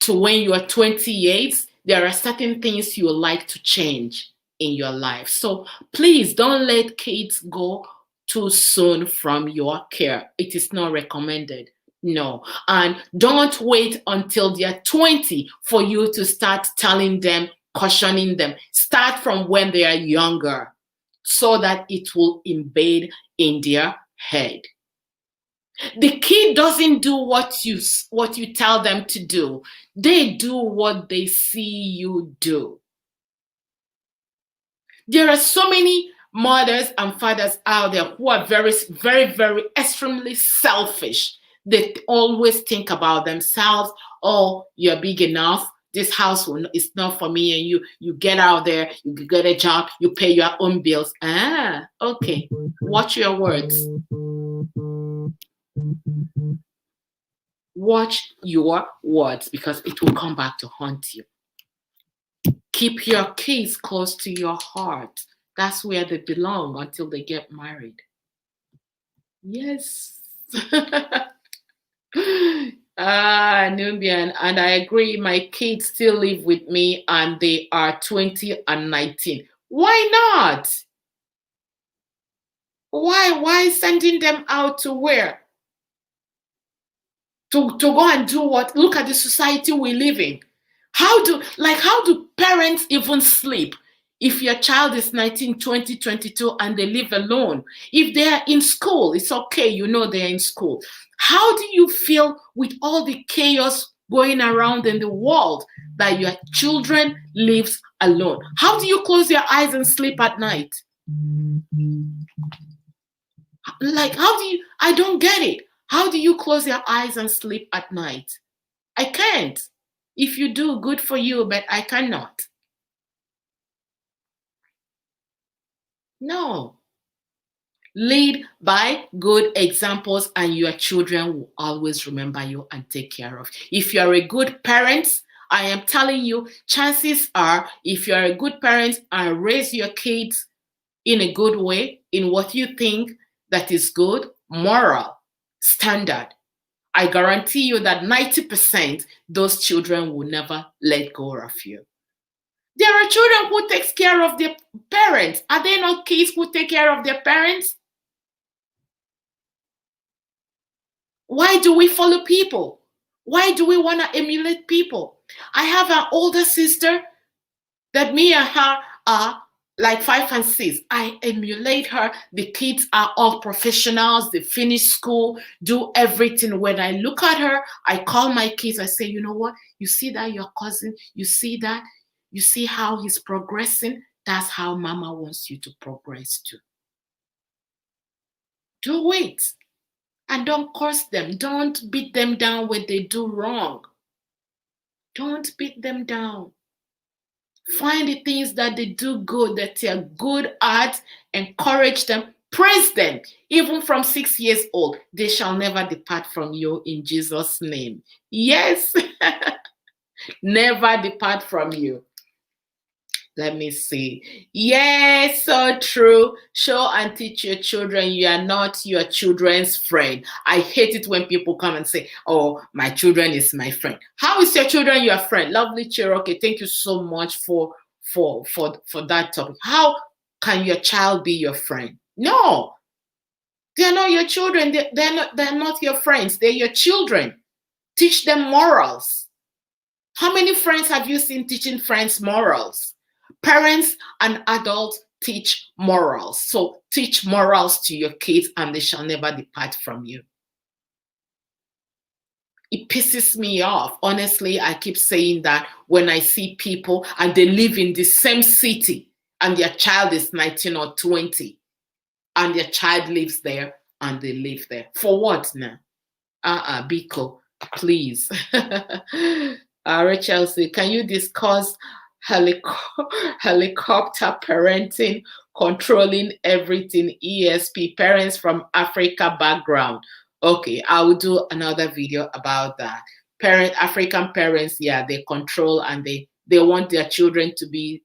to when you are 28, there are certain things you would like to change in your life. So please don't let kids go too soon from your care. It is not recommended. No. And don't wait until they're 20 for you to start telling them, cautioning them. Start from when they are younger so that it will embed in their head. The kid doesn't do what you tell them to do. They do what they see you do. There are so many mothers and fathers out there who are very, very, very extremely selfish. They always think about themselves. Oh, you're big enough. This house is not for me. And you get out there, you get a job, you pay your own bills. Okay. Watch your words. Watch your words, because it will come back to haunt you. Keep your kids close to your heart. That's where they belong until they get married. Yes. Nubian, and I agree. My kids still live with me and they are 20 and 19. Why not? Why sending them out to where? To go and do what? Look at the society we live in. How do parents even sleep if your child is 19, 20, 22 and they live alone? If they are in school, it's okay, you know they're in school. How do you feel with all the chaos going around in the world that your children lives alone? How do you close your eyes and sleep at night? Like, I don't get it. How do you close your eyes and sleep at night? I can't. If you do, good for you, but I cannot. No. Lead by good examples and your children will always remember you and take care of. If you're a good parent, I am telling you, chances are, if you're a good parent and raise your kids in a good way, in what you think that is good, moral, standard, I guarantee you that 90% those children will never let go of you. There are children who take care of their parents. Are there not kids who take care of their parents? Why do we follow people? Why do we want to emulate people? I have an older sister that me and her are like 5 and 6. I emulate her. The kids are all professionals. They finish school, do everything. When I look at her, I call my kids. I say, you know what? You see that your cousin? You see that? You see how he's progressing? That's how mama wants you to progress too. Do it. And don't curse them. Don't beat them down when they do wrong. Don't beat them down. Find the things that they do good, that they are good at, encourage them, praise them. Even from 6 years old, they shall never depart from you in Jesus' name. Yes, never depart from you. Let me see. Yes, so true. Show and teach your children you are not your children's friend. I hate it when people come and say, oh, my children is my friend. How is your children your friend? Lovely Cherokee, thank you so much for that topic. How can your child be your friend? No, they're not your children. They're not your friends. They're your children. Teach them morals. How many friends have you seen teaching friends morals? Parents and adults teach morals. So teach morals to your kids and they shall never depart from you. It pisses me off. Honestly, I keep saying that when I see people and they live in the same city and their child is 19 or 20 and their child lives there and they live there. For what now? Biko, please. Rachel said, can you discuss helicopter parenting, controlling everything, ESP, parents from Africa background? Okay, I will do another video about that. African parents, yeah, they control and they want their children to be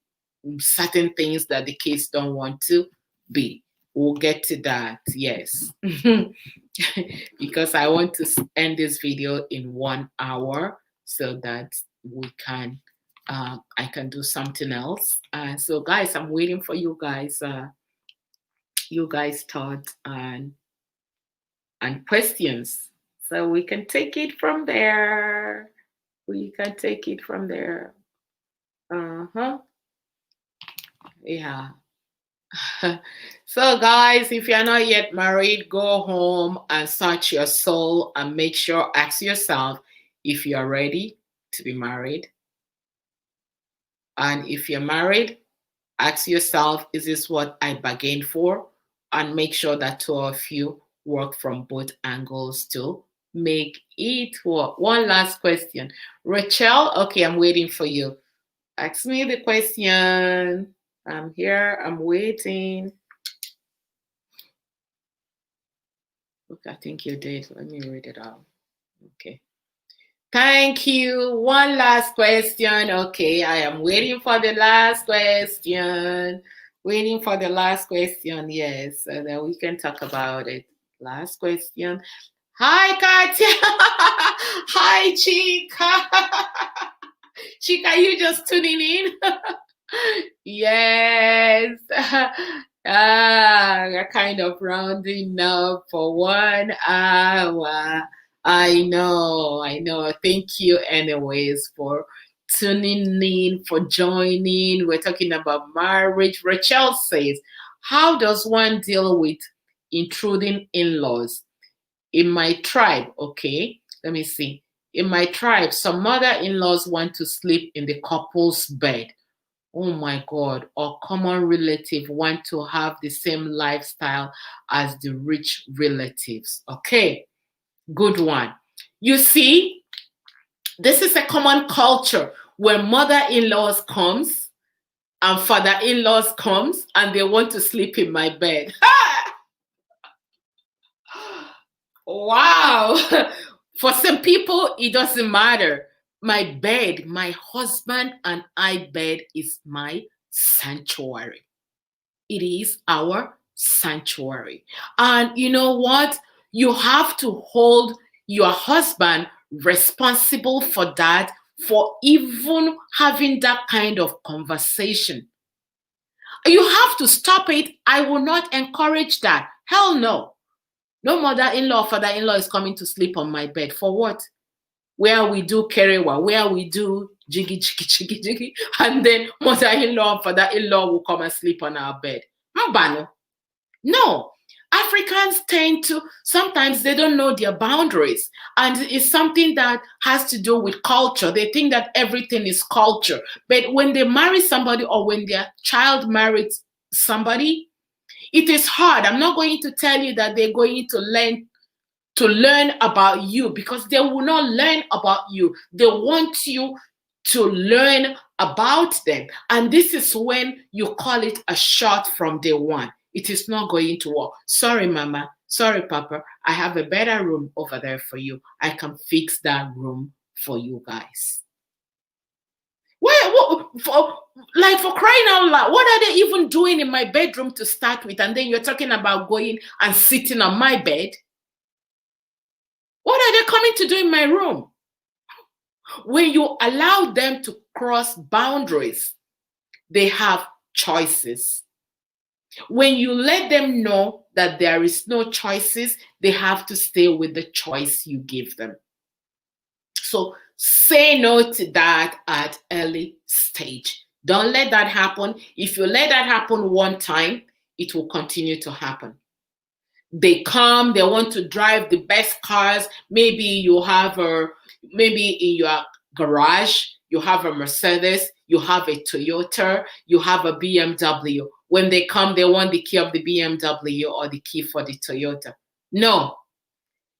certain things that the kids don't want to be. We'll get to that, yes. Because I want to end this video in 1 hour so that we can I can do something else. So guys, I'm waiting for you guys thoughts and questions, so we can take it from there. Yeah. So guys, if you're not yet married, go home and search your soul and make sure, ask yourself if you're ready to be married. And if you're married, ask yourself, is this what I bargained for? And make sure that 2 of you work from both angles to make it work. One last question. Rachel, okay, I'm waiting for you. Ask me the question. I'm here, I'm waiting. Okay, I think you did. Let me read it out. Okay. Thank you. One last question. Okay, I am waiting for the last question. Waiting for the last question, yes, so that we can talk about it. Last question. Hi, Kartia. Hi, Chica. Chica, you just tuning in? Yes. Kind of rounding up for 1 hour. I know. Thank you anyways for tuning in, for joining. We're talking about marriage. Rachel says, how does one deal with intruding in-laws? In my tribe, okay, let me see. In my tribe, some mother-in-laws want to sleep in the couple's bed. Oh my God, or common relative want to have the same lifestyle as the rich relatives. Okay, good one. You see, this is a common culture where mother-in-laws comes and father-in-laws comes and they want to sleep in my bed. Wow. For some people, it doesn't matter. My bed, my husband and I bed is my sanctuary. It is our sanctuary. And you know what? You have to hold your husband responsible for that, for even having that kind of conversation. You have to stop it. I will not encourage that. Hell no. No mother-in-law or father-in-law is coming to sleep on my bed. For what? Where we do kerewa, where we do jiggy, jiggy, jiggy, jiggy, and then mother-in-law and father-in-law will come and sleep on our bed. Mbano. No. Africans tend to, sometimes they don't know their boundaries. And it's something that has to do with culture. They think that everything is culture. But when they marry somebody or when their child marries somebody, it is hard. I'm not going to tell you that they're going to learn about you, because they will not learn about you. They want you to learn about them. And this is when you call it a shot from day one. It is not going to work. Sorry, mama. Sorry, papa. I have a better room over there for you. I can fix that room for you guys. For crying out loud, what are they even doing in my bedroom to start with? And then you're talking about going and sitting on my bed. What are they coming to do in my room? When you allow them to cross boundaries, they have choices. When you let them know that there is no choices, they have to stay with the choice you give them. So say no to that at early stage. Don't let that happen. If you let that happen one time, it will continue to happen. They come, they want to drive the best cars. Maybe you have maybe in your garage, you have a Mercedes, you have a Toyota, you have a BMW. When they come, they want the key of the BMW or the key for the Toyota. No.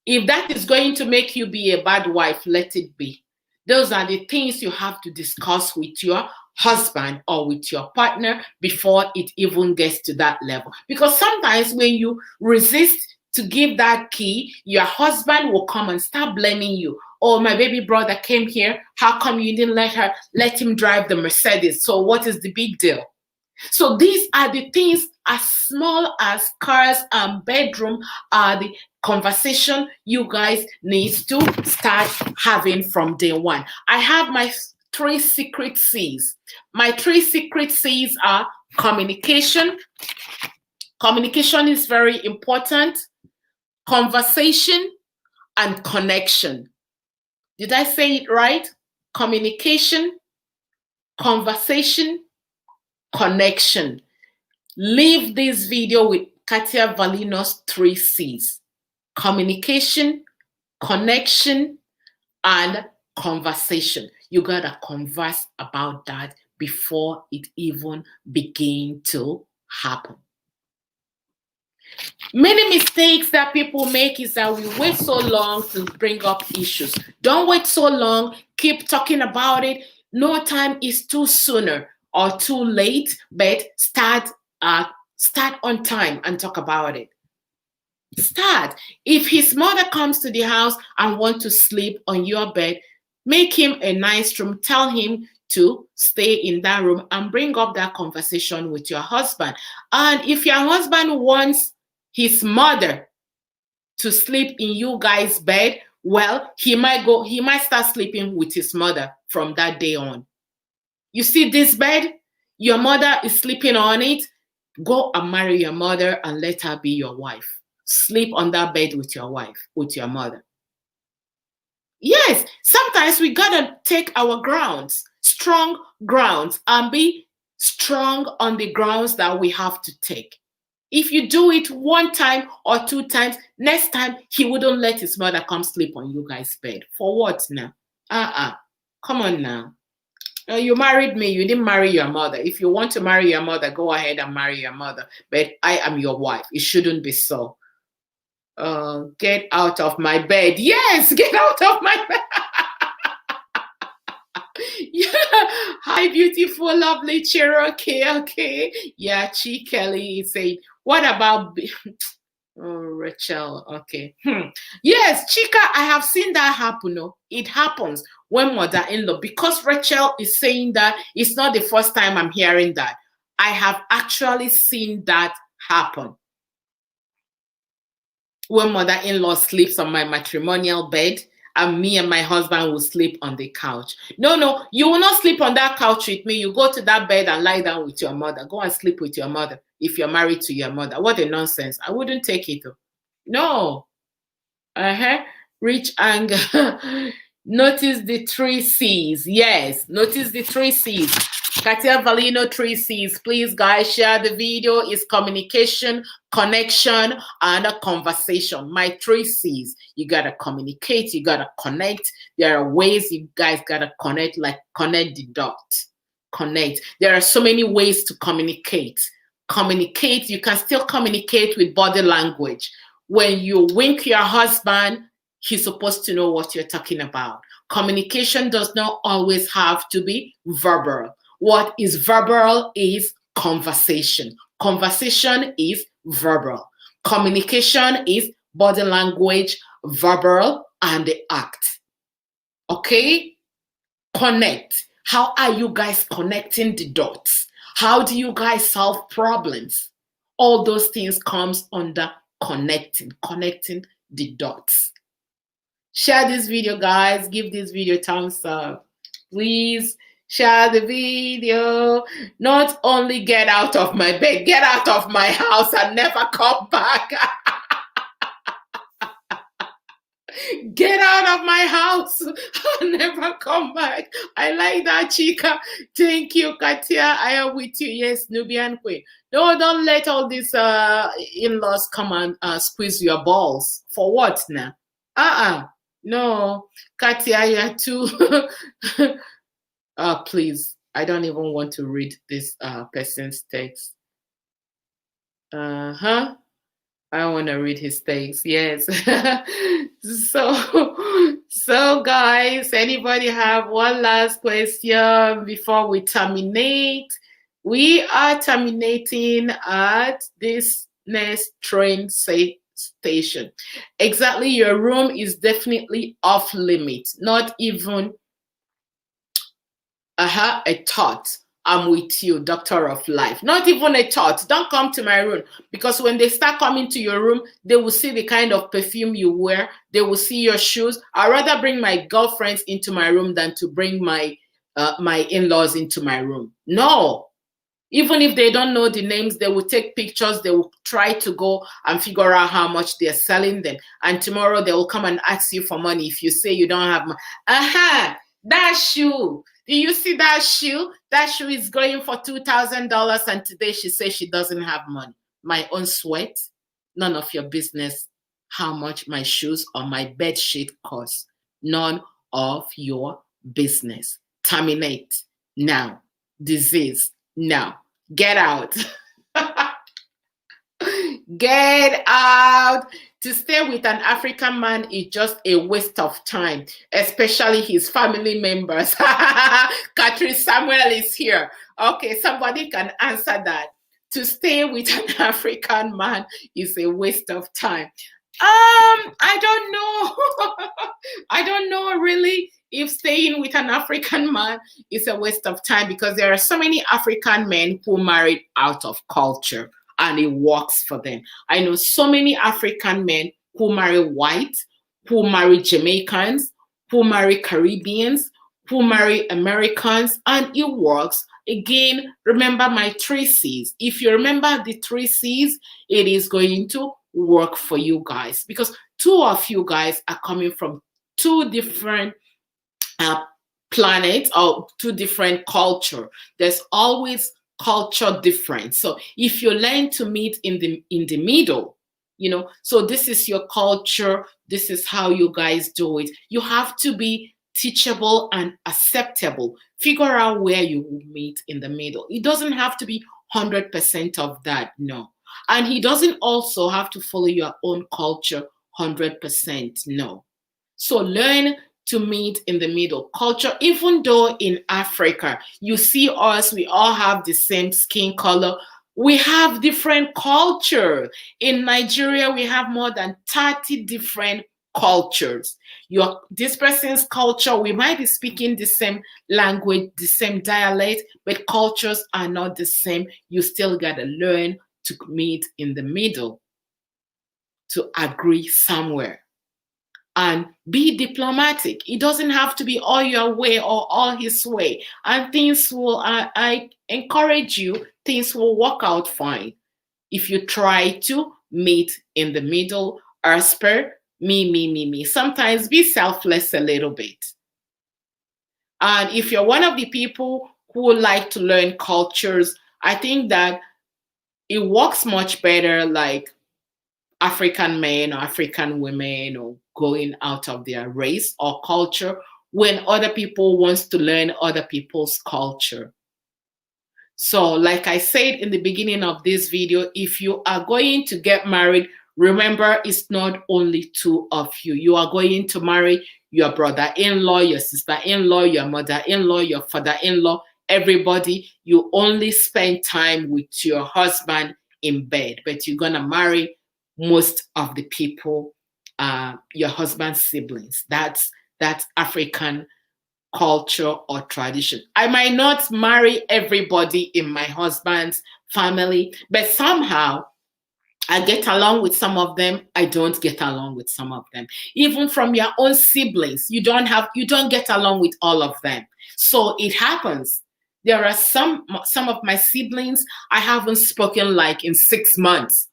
If that is going to make you be a bad wife, let it be. Those are the things you have to discuss with your husband or with your partner before it even gets to that level. Because sometimes when you resist to give that key, your husband will come and start blaming you. Oh, my baby brother came here. How come you didn't let him drive the Mercedes? So what is the big deal? So these are the things as small as cars and bedroom are the conversation you guys need to start having from day one. I have my 3 secret C's. My 3 secret C's are communication. Communication is very important. Conversation and connection. Did I say it right? Communication, conversation, connection. Leave this video with Kartia Velino's 3 C's. Communication, connection, and conversation. You gotta converse about that before it even begin to happen. Many mistakes that people make is that we wait so long to bring up issues. Don't wait so long. Keep talking about it. No time is too sooner or too late, but start on time and talk about it. Start. If his mother comes to the house and wants to sleep on your bed, make him a nice room. Tell him to stay in that room and bring up that conversation with your husband. And if your husband wants his mother to sleep in you guys' bed, well, he might start sleeping with his mother from that day on. You see this bed? Your mother is sleeping on it. Go and marry your mother and let her be your wife. Sleep on that bed with your wife, with your mother. Yes, sometimes we gotta take our grounds, strong grounds, and be strong on the grounds that we have to take. If you do it 1 time or 2 times, next time he wouldn't let his mother come sleep on you guys' bed. For what now? Come on now. You married me. You didn't marry your mother. If you want to marry your mother, go ahead and marry your mother. But I am your wife. It shouldn't be so. Get out of my bed. Yes, get out of my bed. Yeah. Hi, beautiful, lovely Cherokee. Okay. Yeah, Chi Kelly is saying, what about... Oh, Rachel. Okay. Yes, Chika, I have seen that happen. No, it happens when mother-in-law, because Rachel is saying that it's not the first time I'm hearing that. I have actually seen that happen. When mother-in-law sleeps on my matrimonial bed, and me and my husband will sleep on the couch. No, you will not sleep on that couch with me. You go to that bed and lie down with your mother. Go and sleep with your mother if you're married to your mother. What a nonsense. I wouldn't take it. No. Rich anger. Notice the 3 C's. Yes, notice the 3 C's. Kartia Velino 3 C's. Please, guys, share the video. It's communication, connection, and a conversation. My 3 C's. You got to communicate. You got to connect. There are ways you guys got to connect, like connect the dots. Connect. There are so many ways to communicate. Communicate. You can still communicate with body language. When you wink your husband, he's supposed to know what you're talking about. communication does not always have to be verbal. What is verbal is conversation. Conversation is verbal. Communication is body language, verbal, and the act. Okay? Connect. How are you guys connecting the dots? How do you guys solve problems? All those things comes under connecting the dots. Share this video, guys. Give this video a thumbs up. Please share the video. Not only get out of my bed, get out of my house and never come back. Get out of my house and never come back. I like that, Chica. Thank you, Kartia. I am with you. Yes, Nubian Queen. No, don't let all these in-laws come and squeeze your balls. For what now? No, Kartia, you're too. Please. I don't even want to read this person's text. I want to read his text. Yes. So guys, anybody have one last question before we terminate? We are terminating at this next train station. Exactly, your room is definitely off limit. Not even a thought. I'm with you, doctor of life. Not even a thought. Don't come to my room, because when they start coming to your room, they will see the kind of perfume you wear. They will see your shoes. I'd rather bring my girlfriends into my room than to bring my in-laws into my room. No. Even if they don't know the names, they will take pictures. They will try to go and figure out how much they're selling them. And tomorrow they will come and ask you for money if you say you don't have money. That shoe. Do you see that shoe? That shoe is going for $2,000, and today she says she doesn't have money. My own sweat? None of your business how much my shoes or my bed sheet cost. None of your business. Terminate now. Disease now. Get out. Get out. To stay with an African man is just a waste of time, especially his family members. Catherine Samuel is here. Okay, somebody can answer that. To stay with an African man is a waste of time. I don't know. I don't know really if staying with an African man is a waste of time, because there are so many African men who married out of culture and it works for them. I know so many African men who marry white, who marry Jamaicans, who marry Caribbeans, who marry Americans, and it works. Again, remember my 3 C's. If you remember the 3 C's, it is going to work for you guys, because 2 of you guys are coming from 2 different planets or 2 different culture. There's always culture difference. So if you learn to meet in the middle, you know, so this is your culture, this is how you guys do it. You have to be teachable and acceptable. Figure out where you will meet in the middle. It doesn't have to be 100% of that, no. And he doesn't also have to follow your own culture 100%, no. So learn to meet in the middle. Culture, even though in Africa, you see us, we all have the same skin color, we have different culture. In Nigeria, we have more than 30 different cultures. This person's culture, we might be speaking the same language, the same dialect, but cultures are not the same. You still gotta learn to meet in the middle, to agree somewhere. And be diplomatic. It doesn't have to be all your way or all his way. And things will, I encourage you, things will work out fine. If you try to meet in the middle, as per me. Sometimes be selfless a little bit. And if you're one of the people who like to learn cultures, I think that it works much better like African men or African women, or going out of their race or culture, when other people wants to learn other people's culture. So like I said in the beginning of this video, if you are going to get married, Remember, it's not only two of you. You are going to marry your brother-in-law, your sister-in-law, your mother-in-law, your father-in-law, everybody. You only spend time with your husband in bed, but you're going to marry most of the people, your husband's siblings. That's African culture or tradition. I might not marry everybody in my husband's family, but somehow I get along with some of them. I don't get along with some of them. Even from your own siblings, you don't get along with all of them. So it happens. There are some of my siblings I haven't spoken like in 6 months.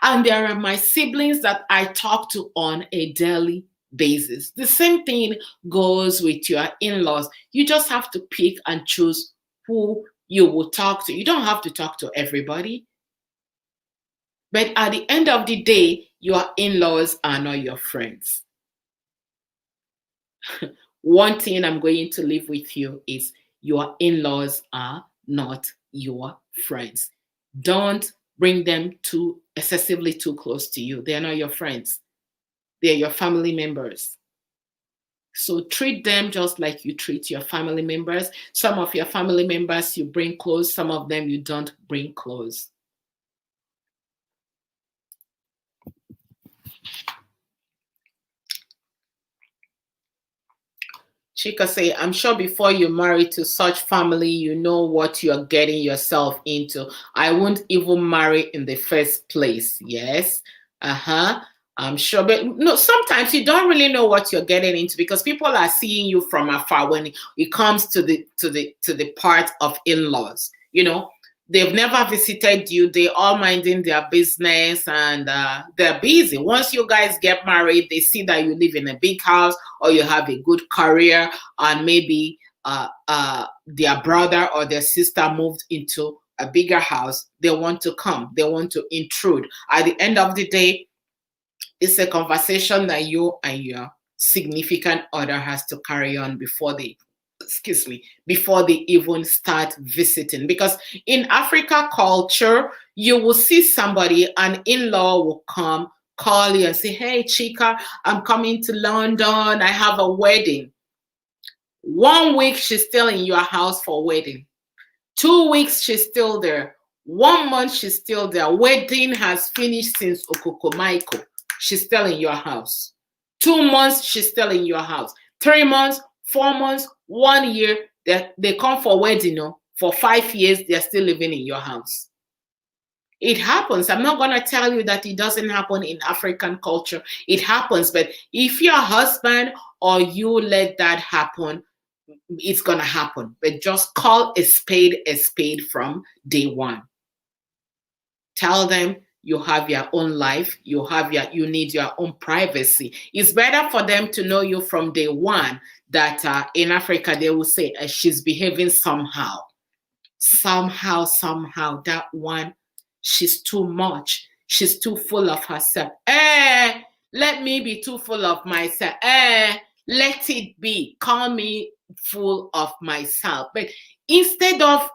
And there are my siblings that I talk to on a daily basis. The same thing goes with your in-laws. You just have to pick and choose who you will talk to. You don't have to talk to everybody. But at the end of the day, your in-laws are not your friends. One thing I'm going to leave with you is your in-laws are not your friends. Don't bring them too excessively too close to you. They're not your friends. They're your family members. So treat them just like you treat your family members. Some of your family members you bring close, some of them you don't bring close. Chika say, I'm sure before you marry to such family, you know what you're getting yourself into. I won't even marry in the first place. Yes. I'm sure, but no, sometimes you don't really know what you're getting into because people are seeing you from afar when it comes to the part of in-laws. You know, they've never visited you. They all minding their business and they're busy. Once you guys get married, they see that you live in a big house or you have a good career and maybe their brother or their sister moved into a bigger house. They want to come. They want to intrude. At the end of the day, it's a conversation that you and your significant other has to carry on before they even start visiting. Because in Africa culture, you will see somebody, an in-law will come, call you and say, hey Chika, I'm coming to London, I have a wedding. 1 week she's still in your house for wedding. 2 weeks she's still there. 1 month she's still there. Wedding has finished since Okukomaiko. She's still in your house. 2 months she's still in your house. 3 months, 4 months, 1 year, they come for wedding. No? For 5 years, they're still living in your house. It happens. I'm not going to tell you that it doesn't happen in African culture. It happens. But if your husband or you let that happen, it's going to happen. But just call a spade from day one. Tell them you have your own life. You need your own privacy. It's better for them to know you from day one that in Africa, they will say she's behaving somehow. Somehow, that one, she's too much. She's too full of herself. Let me be too full of myself. Let it be. Call me full of myself. But instead of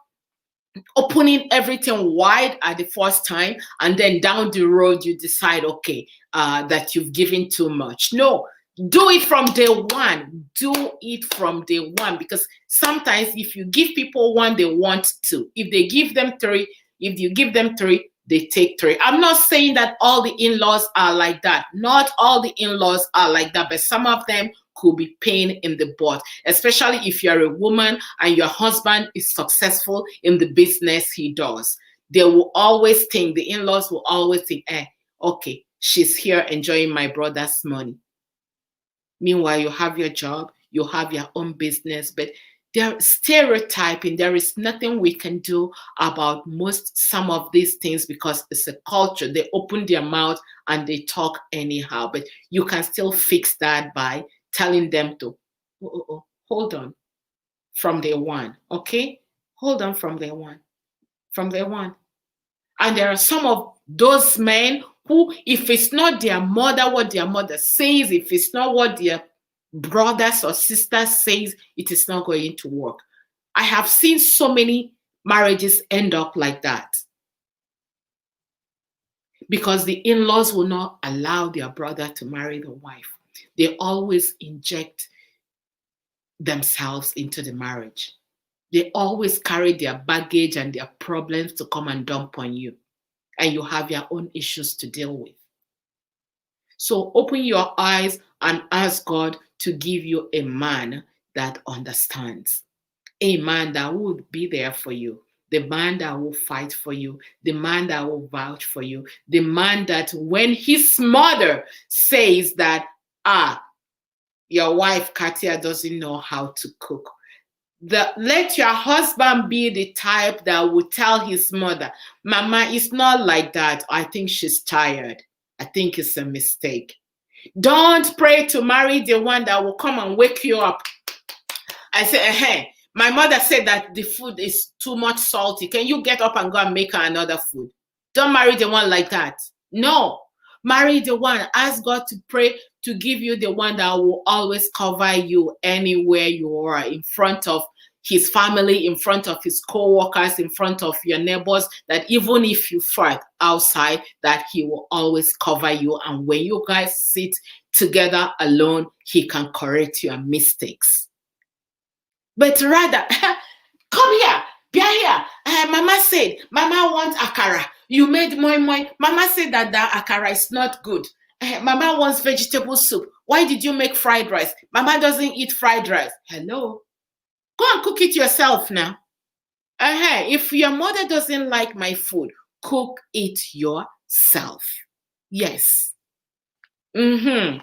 opening everything wide at the first time and then down the road you decide, okay, that you've given too much. No, do it from day one. Do it from day one, because sometimes if you give people one, they want two. If you give them three, they take three. I'm not saying that all the in-laws are like that. Not all the in-laws are like that, but some of them could be pain in the butt, especially if you're a woman and your husband is successful in the business he does. They will always think, the in-laws will always think, okay, she's here enjoying my brother's money. Meanwhile, you have your job, you have your own business, but they're stereotyping. There is nothing we can do about some of these things because it's a culture. They open their mouth and they talk anyhow, but you can still fix that by telling them to hold on from day one, okay? Hold on from day one. And there are some of those men who, if it's not their mother, what their mother says, if it's not what their brothers or sisters says, it is not going to work. I have seen so many marriages end up like that. because the in-laws will not allow their brother to marry the wife. They always inject themselves into the marriage. They always carry their baggage and their problems to come and dump on you, and you have your own issues to deal with. So open your eyes and ask God to give you a man that understands, a man that will be there for you, the man that will fight for you, the man that will vouch for you, the man that when his mother says that, your wife Kartia doesn't know how to cook, let your husband be the type that will tell his mother, Mama, it's not like that. I think she's tired. I think it's a mistake. Don't pray to marry the one that will come and wake you up. I say, hey, my mother said that the food is too much salty. Can you get up and go and make her another food? Don't marry the one like that. No. Marry the one. Ask God to pray to give you the one that will always cover you anywhere you are, in front of his family, in front of his co-workers, in front of your neighbors, that even if you fight outside, that he will always cover you. And when you guys sit together alone, he can correct your mistakes. But rather, come here, be here. Mama said, Mama wants akara. You made moi. Mama said that the akara is not good. Mama wants vegetable soup. Why did you make fried rice? Mama doesn't eat fried rice. Hello? Go and cook it yourself now. If your mother doesn't like my food, cook it yourself. Yes. Okay.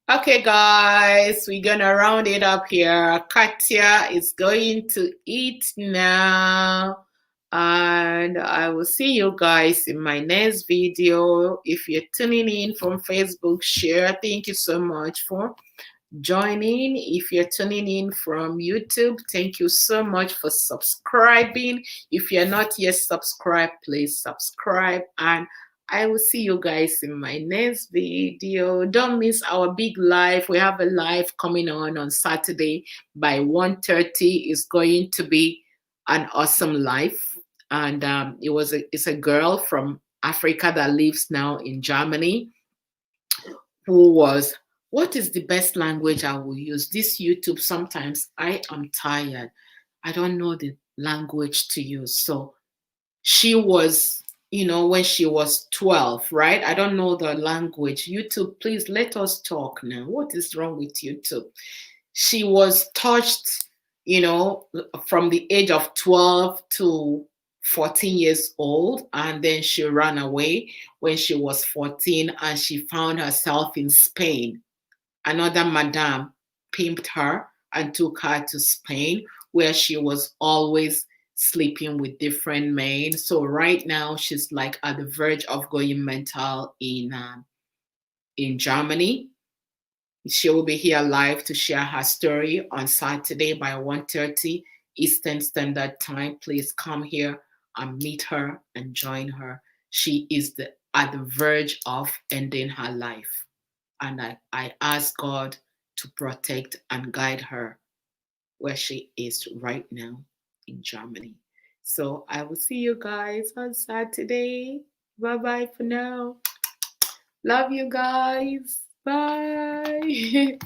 Okay, guys, we're gonna round it up here. Kartia is going to eat now, and I will see you guys in my next video. If you're tuning in from Facebook, share. Thank you so much for joining. If you're tuning in from YouTube, thank you so much for subscribing. If you're not yet subscribed, please subscribe, and I will see you guys in my next video. Don't miss our big live. We have a live coming on Saturday by 1:30. It's going to be an awesome live, and it's a girl from Africa that lives now in Germany, who was, what is the best language I will use? This YouTube, sometimes I am tired. I don't know the language to use. So she was, when she was 12, right? I don't know the language. YouTube, please let us talk now. What is wrong with YouTube? She was touched, from the age of 12 to 14 years old, and then she ran away when she was 14, and she found herself in Spain. Another madame pimped her and took her to Spain, where she was always sleeping with different men. So right now she's like at the verge of going mental in Germany. She will be here live to share her story on Saturday by 1:30 Eastern Standard Time. Please come here and meet her and join her. She is at the verge of ending her life. And I ask God to protect and guide her where she is right now in Germany. So I will see you guys on Saturday. Bye-bye for now. Love you guys. Bye.